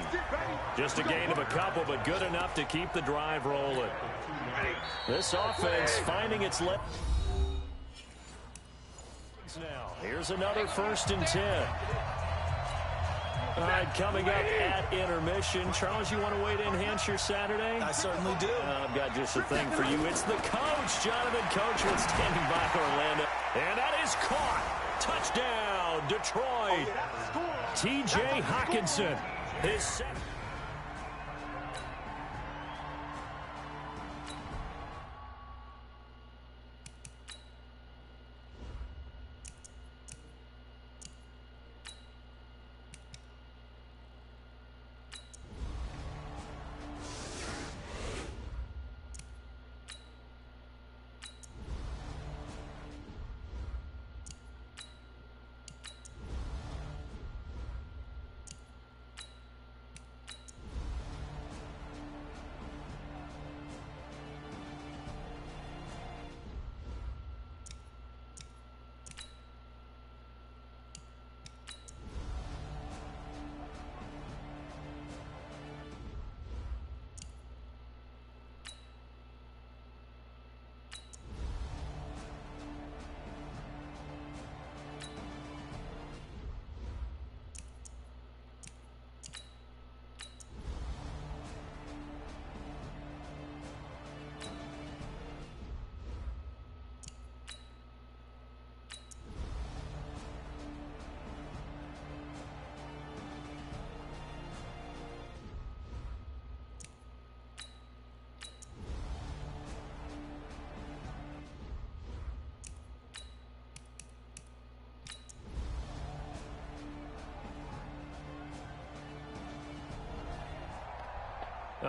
Just a gain of a couple, but good enough to keep the drive rolling. This offense finding its left. Now, here's another 1st and 10. All right, coming up at intermission. Charles, you want a way to enhance your Saturday? I certainly do. I've got just a thing for you. It's the coach, Jonathan Coachman, standing by Orlando. And that is caught. Touchdown, Detroit. T.J. Hockenson. His second.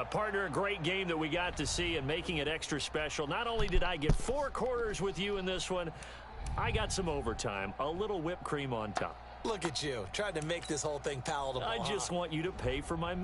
Partner, a great game that we got to see and making it extra special. Not only did I get 4 quarters with you in this one, I got some overtime, a little whipped cream on top. Look at you, trying to make this whole thing palatable. I just want you to pay for my...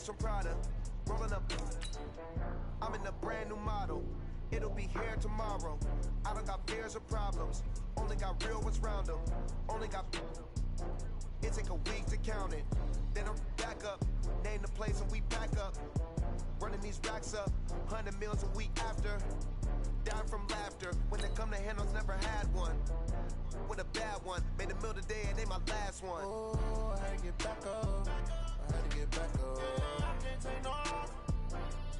From Prada, rolling up. I'm in a brand new model. It'll be here tomorrow. I don't got fears or problems. Only got real ones round them. Only got. It take a week to count it. Then I'm back up. Name the place and we back up. Running these racks up. 100 meals a week after. Dying from laughter. When they come to handles, never had one. With a bad one. Made a meal today and they my last one. Oh, I had to get back up. I had to get back up. I can't take no off.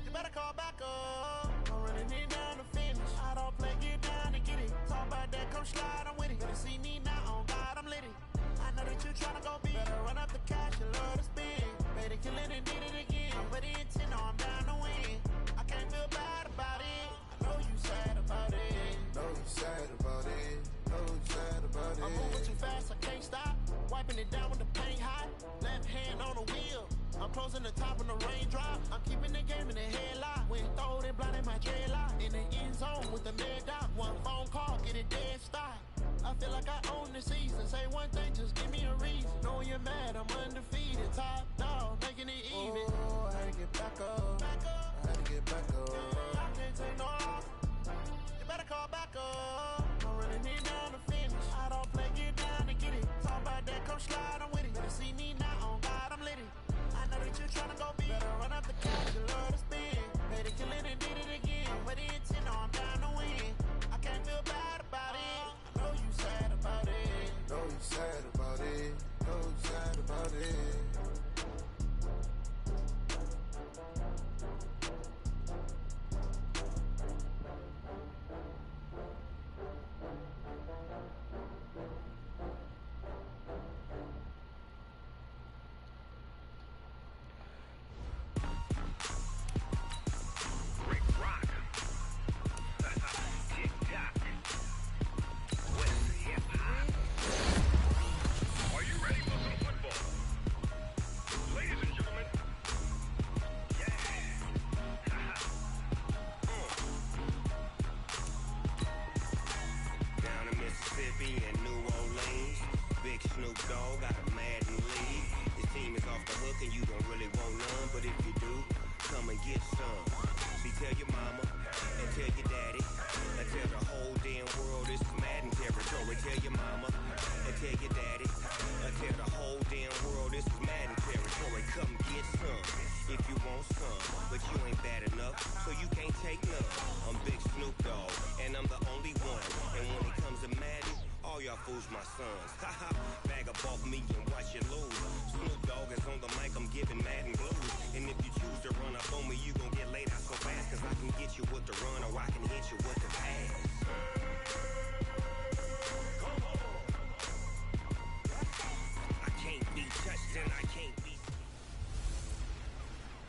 You better call back up. I'm running it down to finish. I don't play, get down to get it. Talk about that, come slide, I'm with it. Better see me now, on God, I'm litty. I know that you tryna go big. Better run up the cash, you love to spin. Better kill it and did it again. I'm with the intent, no, I'm down to win. I can't feel bad about it. I know you sad about it. Know you sad about it. Know you sad about it. I'm moving too fast, I can't stop. Wiping it down with the paint hot. Left hand on the wheel. I'm closing the top when the raindrop. I'm keeping the game in the headlock. When throw it, blinding my dreadlock. In the end zone with the mad dot. One phone call, get it dead stop. I feel like I own the season. Say one thing, just give me a reason. Knowing you're mad, I'm undefeated. Top dog, making it even. Oh, I had to get back up. I had to get back up. I can't take no off. You better call back up. I'm running it down to finish. I don't play, get down to get it. Talk about that, come slide, I'm with it. Better see me now, on God, I'm litty. I know that you're tryna go big. Better run up the cash, you love to spin. Better kill it and did it again. With the intent, no, I'm down to win. I can't feel bad about it. I know you sad about it. Know you sad about it. Know you sad about it.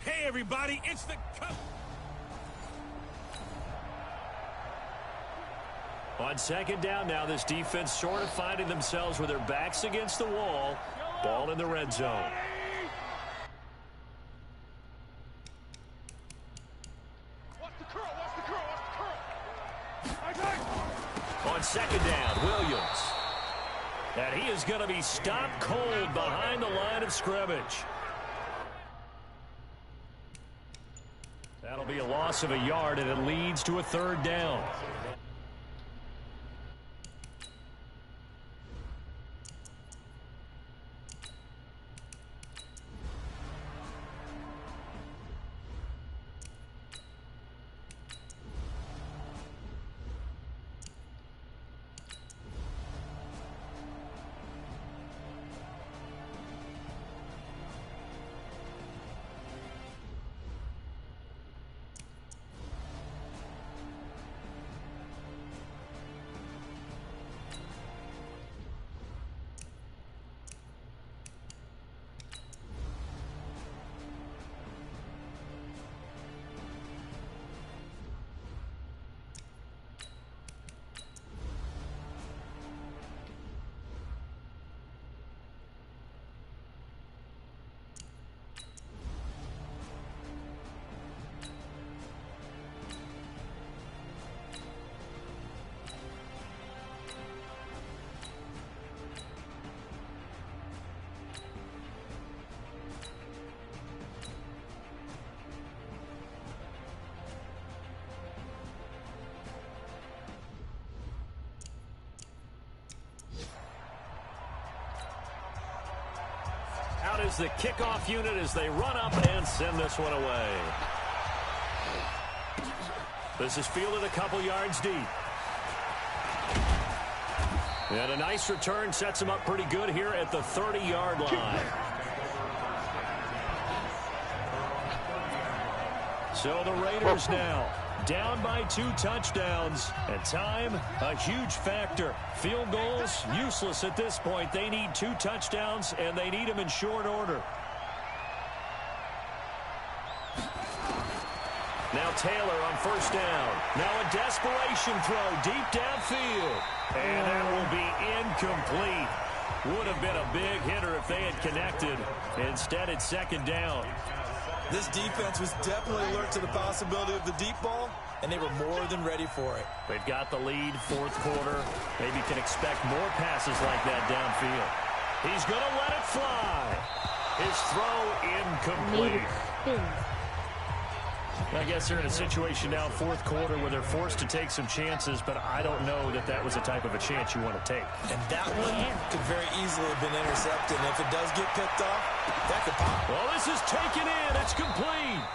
Hey, everybody, it's the coach. On second down now, this defense sort of finding themselves with their backs against the wall. Ball in the red zone. On second down, Williams. And he is going to be stopped cold behind the line of scrimmage. That'll be a loss of a yard, and it leads to a third down. is the kickoff unit as they run up and send this one away. This is fielded a couple yards deep. And a nice return sets him up pretty good here at the 30-yard line. So the Raiders now down by 2 touchdowns, and time a huge factor. Field goals useless at this point. They need 2 touchdowns, and they need them in short order. Now Taylor on first down. Now a desperation throw deep downfield, and that will be incomplete. Would have been a big hitter if they had connected. Instead, it's second down. This defense was definitely alert to the possibility of the deep ball, and they were more than ready for it. They've got the lead, fourth quarter. Maybe can expect more passes like that downfield. He's going to let it fly. His throw incomplete. I guess they're in a situation now, fourth quarter, where they're forced to take some chances, but I don't know that that was the type of a chance you want to take. And that one could very easily have been intercepted. And if it does get picked off, that could pop. Well, this is taken in. It's complete.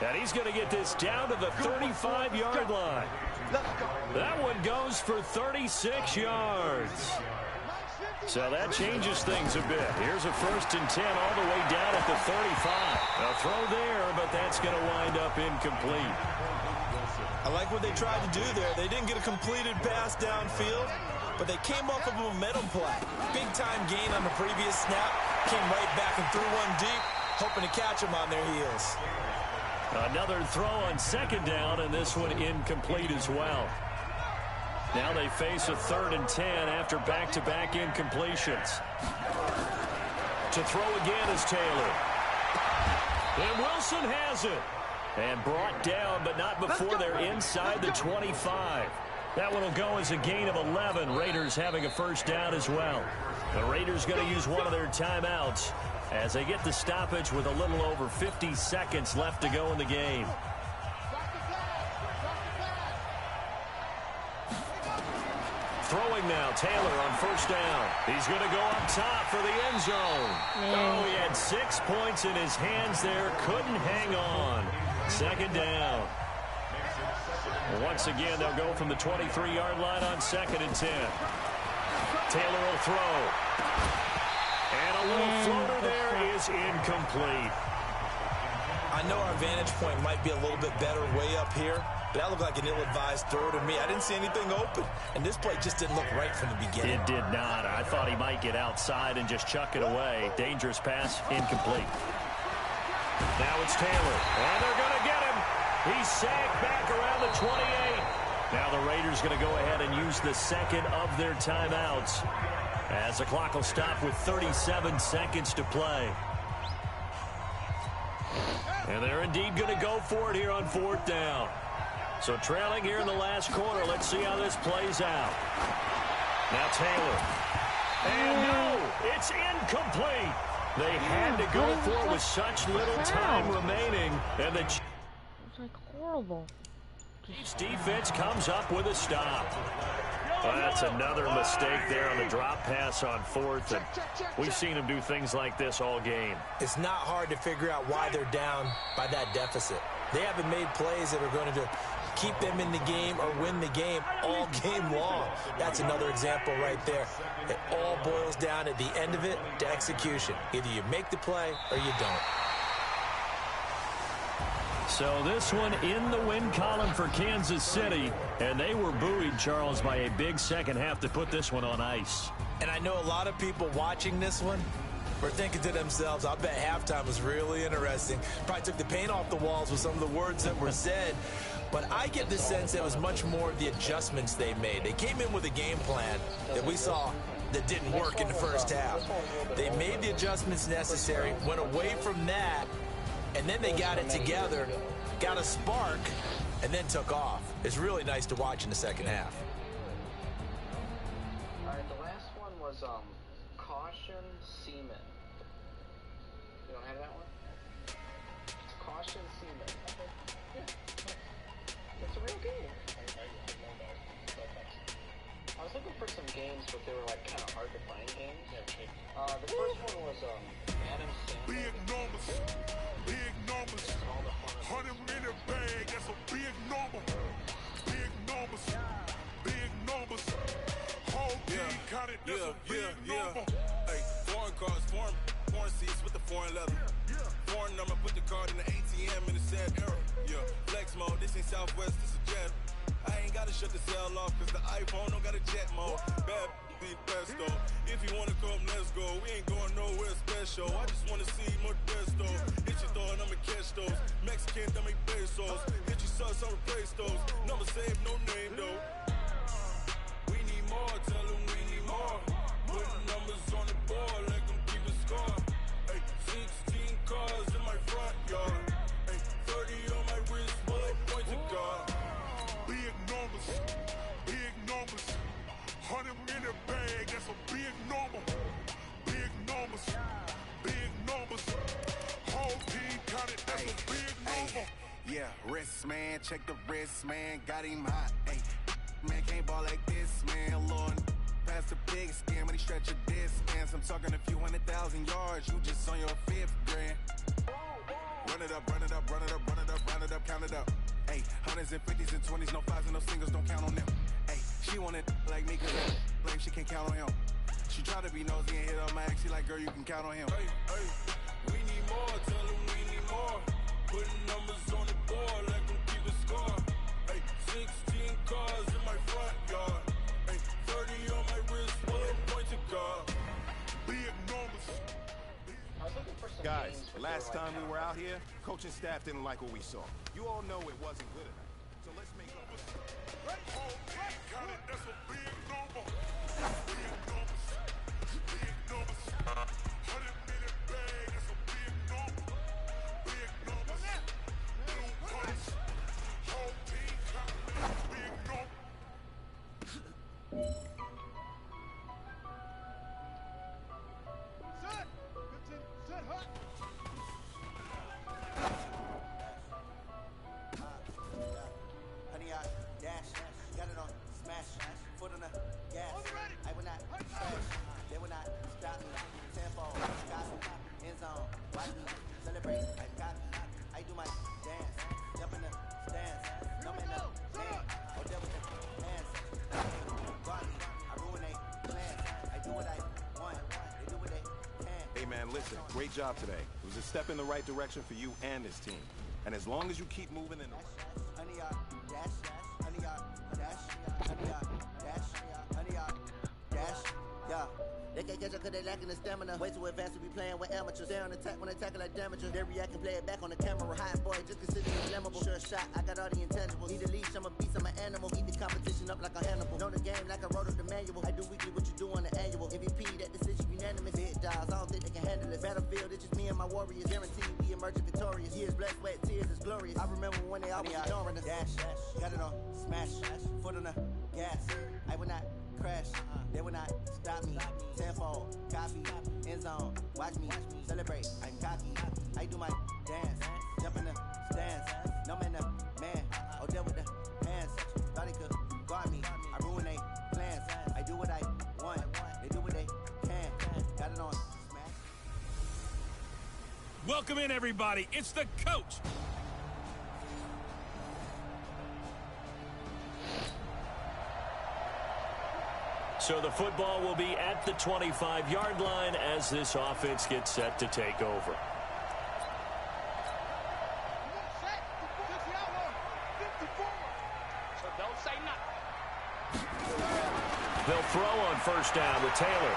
And he's going to get this down to the 35-yard line. That one goes for 36 yards. So that changes things a bit. Here's a 1st and 10 all the way down at the 35. A throw there, but that's going to wind up incomplete. I like what they tried to do there. They didn't get a completed pass downfield, but they came off of a momentum play. Big-time gain on the previous snap. Came right back and threw one deep, hoping to catch them on their heels. Another throw on second down, and this one incomplete as well. Now they face a 3rd and 10 after back-to-back incompletions. To throw again is Taylor. And Wilson has it. And brought down, but not before they're inside the 25. That one will go as a gain of 11. Raiders having a first down as well. The Raiders going to use one of their timeouts as they get the stoppage with a little over 50 seconds left to go in the game. Throwing now, Taylor on first down. He's going to go up top for the end zone. Oh, he had 6 points in his hands there. Couldn't hang on. Second down. Once again, they'll go from the 23-yard line on 2nd and 10. Taylor will throw. And a little floater there is incomplete. I know our vantage point might be a little bit better way up here, but that looked like an ill-advised throw to me. I didn't see anything open, and this play just didn't look right from the beginning. It did not. I thought he might get outside and just chuck it away. Dangerous pass, incomplete. Now it's Taylor, and they're going to get him. He's sagged back around the 28. Now the Raiders going to go ahead and use the second of their timeouts as the clock will stop with 37 seconds to play. And they're indeed going to go for it here on 4th down. So trailing here in the last quarter. Let's see how this plays out. Now Taylor. And no, it's incomplete. They had to go for it with such little time remaining. And the It's like horrible. Chiefs defense comes up with a stop. Well, that's another mistake there on the drop pass on 4th. And we've seen them do things like this all game. It's not hard to figure out why they're down by that deficit. They haven't made plays that are going to keep them in the game or win the game all game long. That's another example right there. It all boils down at the end of it to execution. Either you make the play or you don't. So this one in the win column for Kansas City, and they were buoyed, Charles, by a big second half to put this one on ice. And I know a lot of people watching this one were thinking to themselves, I bet halftime was really interesting. Probably took the paint off the walls with some of the words that were said. But I get the sense it was much more of the adjustments they made. They came in with a game plan that we saw that didn't work in the first half. They made the adjustments necessary, went away from that, and then they got it together, got a spark, and then took off. It's really nice to watch in the second half. All right, the last one was Caution Seaman. You don't have that one? Caution Seaman. It's a real game. I was looking for some games games, but they were like kind of hard to find games. The first one was Adam Sandler. Big numbers, big numbers. 100-minute bag, that's a big number. Big numbers, big numbers. Whole team counted, that's a big number. Hey, foreign cars, foreign seats with the foreign leather. Foreign number, put the card in the ATM in the sad era. Yeah, flex mode, this ain't Southwest, this is Jet. I ain't gotta shut the cell off, cause the iPhone don't got a jet mode. Bad beat pesto. If you wanna come, let's go. We ain't going nowhere special. I just wanna see more Modesto. Hit your door and I'ma catch those. Mexican, dame pesos. Hit your sus, I'll replace those. Number saved, no name though. We need more, tell them we need more. Putting numbers on the board, let them keep a score. Hey, 16 cars in my front yard. Hey, 30 on my wrist, bullet point to God. Big numbers, big numbers. 100-minute bag, that's a big number. Big numbers, big numbers. Whole team counted, that's a big number. Yeah, wrist man, check the wrist man, got him hot. Ay, man can't ball like this, man. Lord, past the big scam when he stretch a distance. I'm talking a few 100,000 yards, you just on your 5th grand. Run it up, run it up, run it up, run it up, round it up, count it up. Ay, hundreds and 50s and 20s, no 5s and no singles, don't count on them. Ay, she wanted like me cause like she can count on him. She tried to be nosy and hit up my ex, she like, girl, you can count on him. Hey, hey, we need more, tell them we need more. Putting numbers on the board, let them keep a score. Hey, 16 cars in my front yard. Hey, 30 on my wrist, bullet point to God. Big numbers. Guys, last time we were out here, coaching staff didn't like what we saw. You all know it wasn't good enough. So let's make up. Whole team counted, that's a big number. Big numbers, big numbers. 100-minute bag, that's a big number. Big numbers, blue punch. Whole team counted, that's a big number. Set hot. Honey, I dash, got it on smash, foot on the gas. I will not crash, they will not stop me. Tenfold, got me, end zone, watch me celebrate. I got me, I do my dance, jump in the stands, no man up, man, or there with the hands. Got me, I ruin they plans. I do what I want, they do what they can. Hey man, listen, great job today. It was a step in the right direction for you and this team. And as long as you keep moving in the honey, dash, honey, dash, honey, dash, honey, dash, yeah. They can't catch up cause they lacking the stamina. Way too advanced to be playing with amateurs. They on attack when they tackle like damager. They react and play it back on the camera. Hot boy, just consider it flammable. Sure shot, I got all the intangibles. Need a leash, I'm a beast, I'm an animal. Eat the competition up like a Hannibal. Know the game like I wrote up the manual. I do weekly what you do on the annual. MVP, that decision unanimous. Big dials, I don't think they can handle it. Battlefield, it's just me and my warriors. Guaranteed we emerging victorious. Years, blood, sweat, tears, it's glorious. I remember when they always ignoring us. Dash, got it on smash, foot on the gas. I will not crash, they will not stop me. Tenfold, copy, end zone, watch me celebrate. I'm cocky, I do my dance, jump in the stands. No man up, man, oh there with the hands. Thought he could guard me, I ruin they plans. I do what I want, they do what they can. Got it on smash. Welcome in, everybody. It's the coach. So the football will be at the 25-yard line as this offense gets set to take over. They'll throw on first down with Taylor.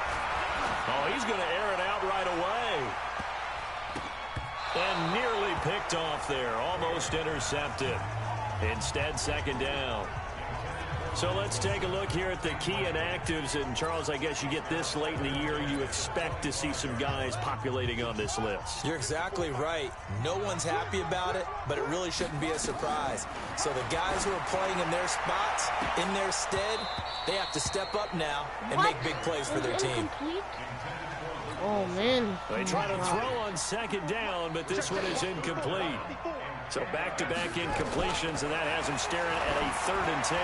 Oh, he's going to air it out right away. And nearly picked off there. Almost intercepted. Instead, second down. So let's take a look here at the key inactives. And, Charles, I guess you get this late in the year, you expect to see some guys populating on this list. You're exactly right. No one's happy about it, but it really shouldn't be a surprise. So the guys who are playing in their spots, in their stead, they have to step up now and make big plays for their team. Oh, man. They try to throw on second down, but this one is incomplete. So back-to-back incompletions, and that has him staring at a 3rd and 10.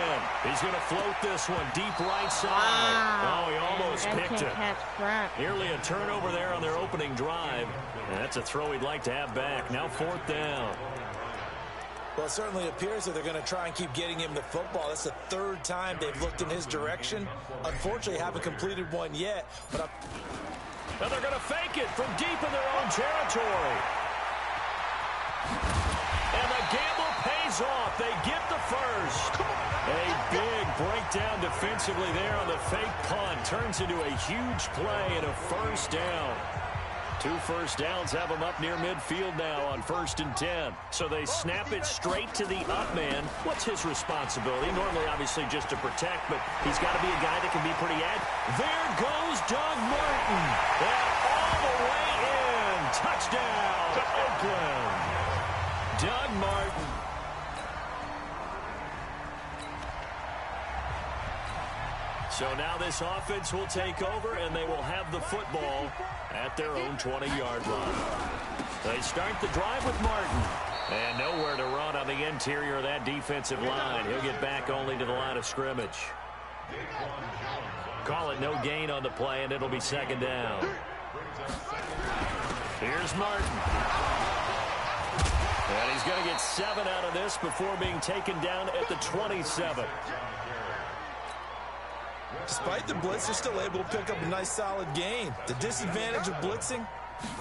He's going to float this one deep right side. Wow. Oh, he almost picked it. Crap. Nearly a turnover there on their opening drive. And that's a throw he'd like to have back. Now 4th down. Well, it certainly appears that they're going to try and keep getting him the football. That's the 3rd time they've looked in his direction. Unfortunately, haven't completed one yet. But now they're going to fake it from deep in their own territory. And the gamble pays off. They get the first. A big breakdown defensively there on the fake punt. Turns into a huge play and a 1st down. 2 first downs have them up near midfield now on 1st and 10. So they snap it straight to the up man. What's his responsibility? Normally, obviously, just to protect, but he's got to be a guy that can be pretty There goes Doug Martin. And all the way in. Touchdown, Oakland. Doug Martin. So now this offense will take over, and they will have the football at their own 20-yard line. They start the drive with Martin. And nowhere to run on the interior of that defensive line. He'll get back only to the line of scrimmage. Call it no gain on the play, and it'll be 2nd down. Here's Martin. And he's going to get 7 out of this before being taken down at the 27. despite the blitz, they're still able to pick up a nice solid gain. The disadvantage of blitzing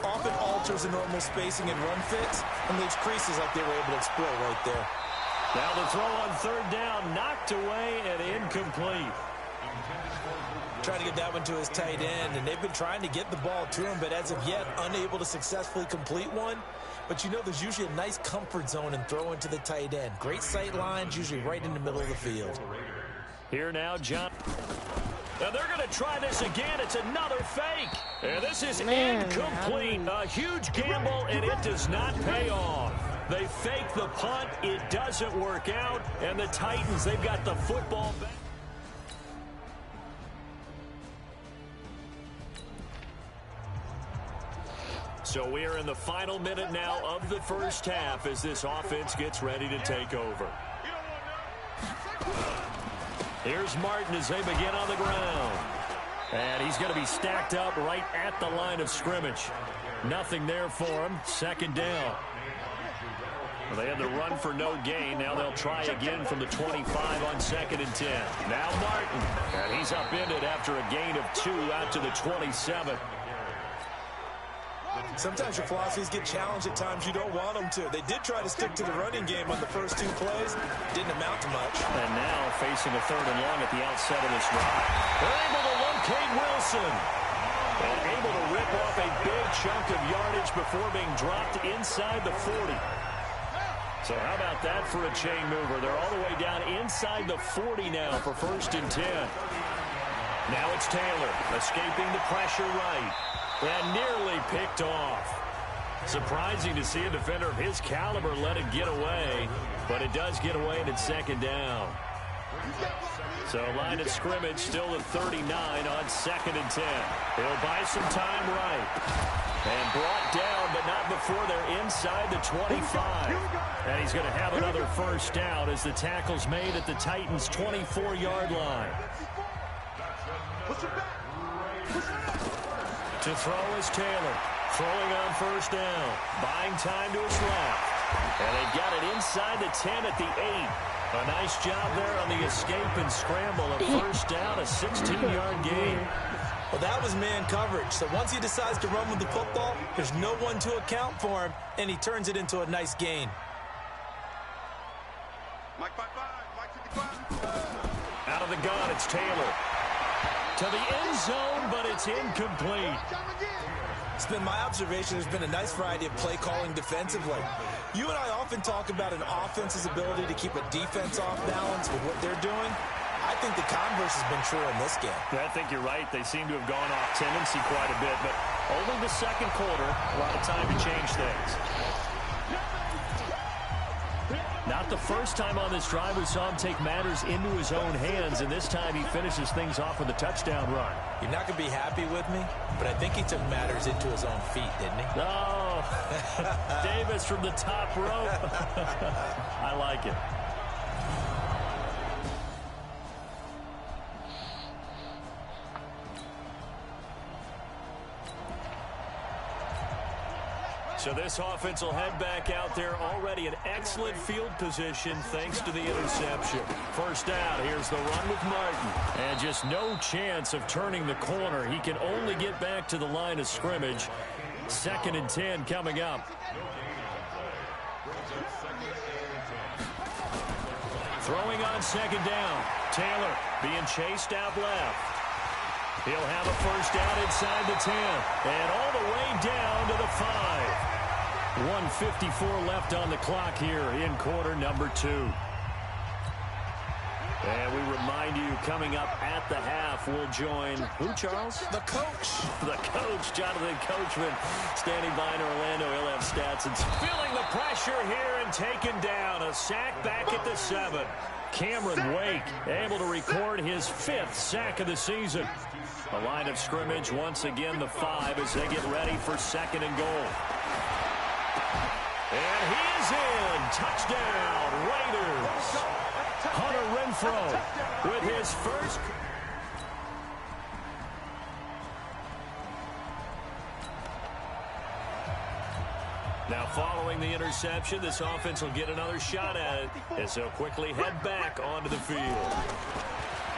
often alters the normal spacing and run fits and leaves creases like they were able to exploit right there. Now the throw on 3rd down, knocked away and incomplete. Trying to get that one to his tight end, and they've been trying to get the ball to him, but as of yet, unable to successfully complete one. But you know, there's usually a nice comfort zone in throwing to the tight end. Great sight lines, usually right in the middle of the field. Here now, John. Now they're going to try this again. It's another fake. And this is incomplete. A huge gamble, and it does not pay off. They fake the punt. It doesn't work out. And the Titans, they've got the football back. So we are in the final minute now of the first half as this offense gets ready to take over. Here's Martin as they begin on the ground. And he's going to be stacked up right at the line of scrimmage. Nothing there for him. 2nd down. Well, they had the run for no gain. Now they'll try again from the 25 on 2nd and 10. Now Martin. And he's upended after a gain of 2 out to the 27. Sometimes your philosophies get challenged at times you don't want them to. They did try to stick to the running game on the first 2 plays. Didn't amount to much. And now facing a 3rd and long at the outset of this drive. They're able to locate Wilson. And able to rip off a big chunk of yardage before being dropped inside the 40. So how about that for a chain mover? They're all the way down inside the 40 now for 1st and 10. Now it's Taylor escaping the pressure right. And nearly picked off. Surprising to see a defender of his caliber let it get away, but it does get away and it's 2nd down. So line of scrimmage still at 39 on 2nd and 10. He'll buy some time right. And brought down, but not before they're inside the 25. And he's going to have another 1st down as the tackle's made at the Titans' 24-yard line. To throw is Taylor. Throwing on 1st down. Buying time to his left. And they've got it inside the 10 at the 8. A nice job there on the escape and scramble. A 1st down, a 16-yard gain. Well, that was man coverage. So once he decides to run with the football, there's no one to account for him, and he turns it into a nice gain. Out of the gun, it's Taylor. To the end zone, but it's incomplete. It's been my observation there's been a nice variety of play calling defensively. You and I often talk about an offense's ability to keep a defense off balance with what they're doing. I think the converse has been true in this game. I think you're right. They seem to have gone off tendency quite a bit, but only the 2nd quarter, a lot of time to change things. Not the first time on this drive we saw him take matters into his own hands, and this time he finishes things off with a touchdown run. You're not going to be happy with me, but I think he took matters into his own feet, didn't he? Oh, Oh, Davis from the top rope. I like it. So this offense will head back out there, already in excellent field position thanks to the interception. First down, here's the run with Martin. And just no chance of turning the corner. He can only get back to the line of scrimmage. 2nd and 10 coming up. Throwing on 2nd down. Taylor being chased out left. He'll have a first down inside the 10. And all the way down to the 5. 1:54 left on the clock here in quarter number 2. And we remind you, coming up at the half, we'll join who, Charles? The coach. The coach, Jonathan Coachman, standing by in Orlando. He'll have stats and feeling the pressure here and taken down. A sack back at the 7. Cameron Wake able to record his 5th sack of the season. The line of scrimmage, once again, the 5 as they get ready for 2nd and goal. And he is in. Touchdown, Raiders. Hunter Renfrow with his first. Now, following the interception, this offense will get another shot at it as they'll quickly head back onto the field.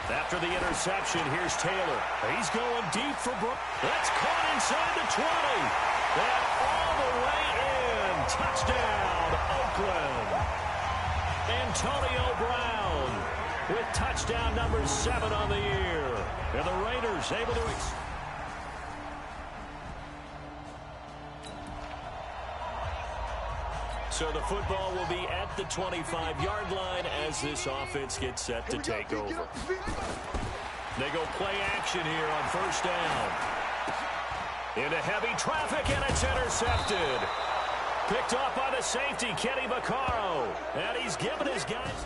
After the interception, here's Taylor. He's going deep for Brook. That's caught inside the 20. And all the way in. Touchdown, Oakland. Antonio Brown with touchdown number 7 on the year. And the Raiders able to... So the football will be at the 25-yard line as this offense gets set to take over. They go play action here on first down. Into heavy traffic, and it's intercepted. Picked off by the safety, Kenny Vaccaro. And he's given his guys...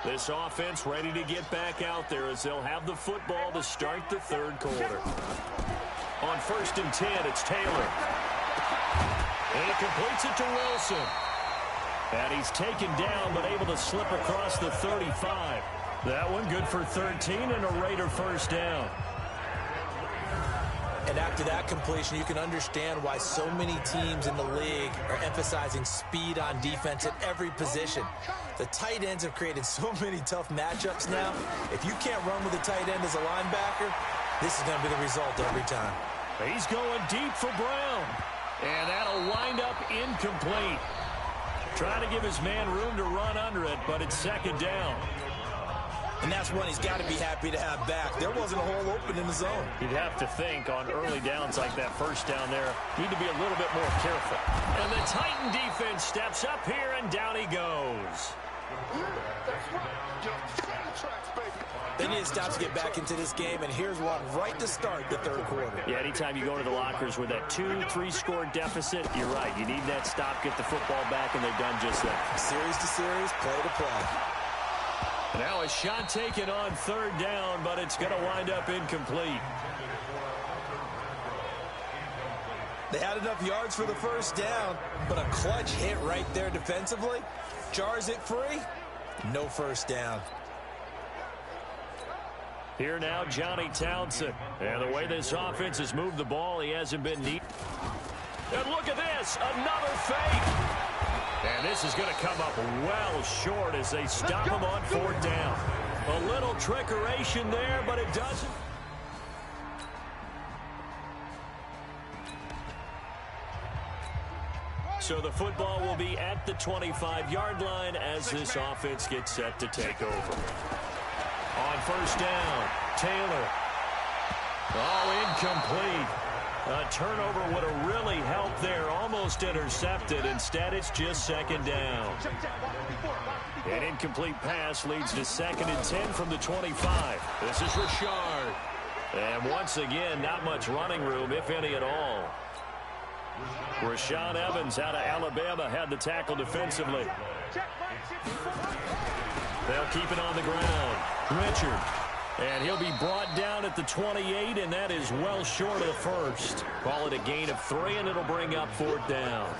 This offense ready to get back out there as they'll have the football to start the 3rd quarter. On 1st and 10, it's Taylor. And he completes it to Wilson. And he's taken down, but able to slip across the 35. That one good for 13 and a Raider first down. And after that completion, you can understand why so many teams in the league are emphasizing speed on defense at every position. The tight ends have created so many tough matchups now. If you can't run with a tight end as a linebacker, this is going to be the result every time. He's going deep for Brown. And that'll wind up incomplete. Trying to give his man room to run under it, but it's 2nd down. And that's one he's got to be happy to have back. There wasn't a hole open in the zone. You'd have to think on early downs like that first down there, need to be a little bit more careful. And the Titan defense steps up here, and down he goes. They need to stop to get back into this game, and here's one right to start the 3rd quarter. Yeah, anytime you go to the lockers with that 2-3 score deficit, you're right. You need that stop, get the football back, and they've done just that. Series to series, play to play. Now a shot taken on 3rd down, but it's going to wind up incomplete. They had enough yards for the first down, but a clutch hit right there defensively. Jars it free. No first down. Here now, Johnny Townsend. And the way this offense has moved the ball, he hasn't been neat. And look at this, another fake. And this is going to come up well short as they stop him on 4th down. A little trickeration there, but it doesn't. So the football will be at the 25-yard line as this offense gets set to take over. On first down, Taylor. Oh, incomplete. A turnover would have really helped there. Almost intercepted. Instead, it's just 2nd down. An incomplete pass leads to 2nd and 10 from the 25. This is Richard. And once again, not much running room, if any at all. Rashaan Evans out of Alabama had the tackle defensively. They'll keep it on the ground. Richard And he'll be brought down at the 28, and that is well short of the first. Call it a gain of 3, and it'll bring up 4th down.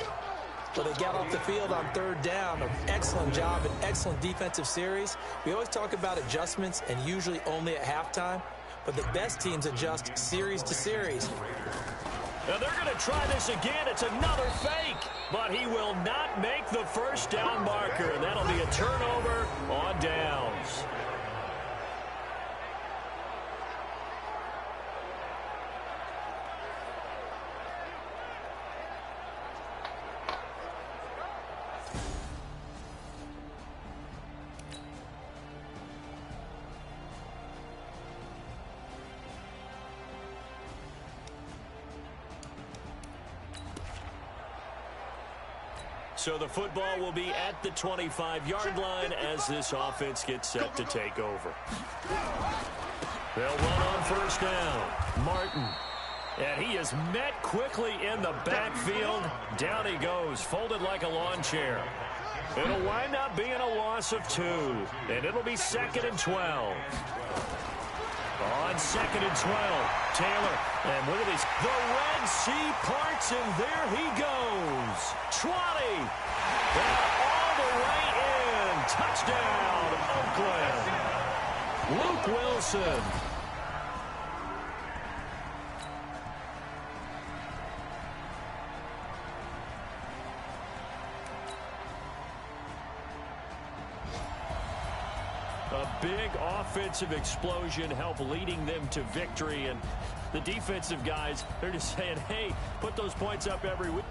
Well, they got off the field on 3rd down. An excellent job, an excellent defensive series. We always talk about adjustments, and usually only at halftime. But the best teams adjust series to series. Now they're going to try this again. It's another fake. But he will not make the first down marker. And that'll be a turnover on downs. So the football will be at the 25-yard line as this offense gets set to take over. They'll run on 1st down. Martin. And he is met quickly in the backfield. Down he goes, folded like a lawn chair. It'll wind up being a loss of 2. And it'll be 2nd and 12. On 2nd and 12, Taylor, and look at this, the Red Sea parts, and there he goes. 20, and all the way in. Touchdown, Oakland. Luke Wilson. A big offensive explosion helped leading them to victory. And the defensive guys, they're just saying, hey, put those points up every week.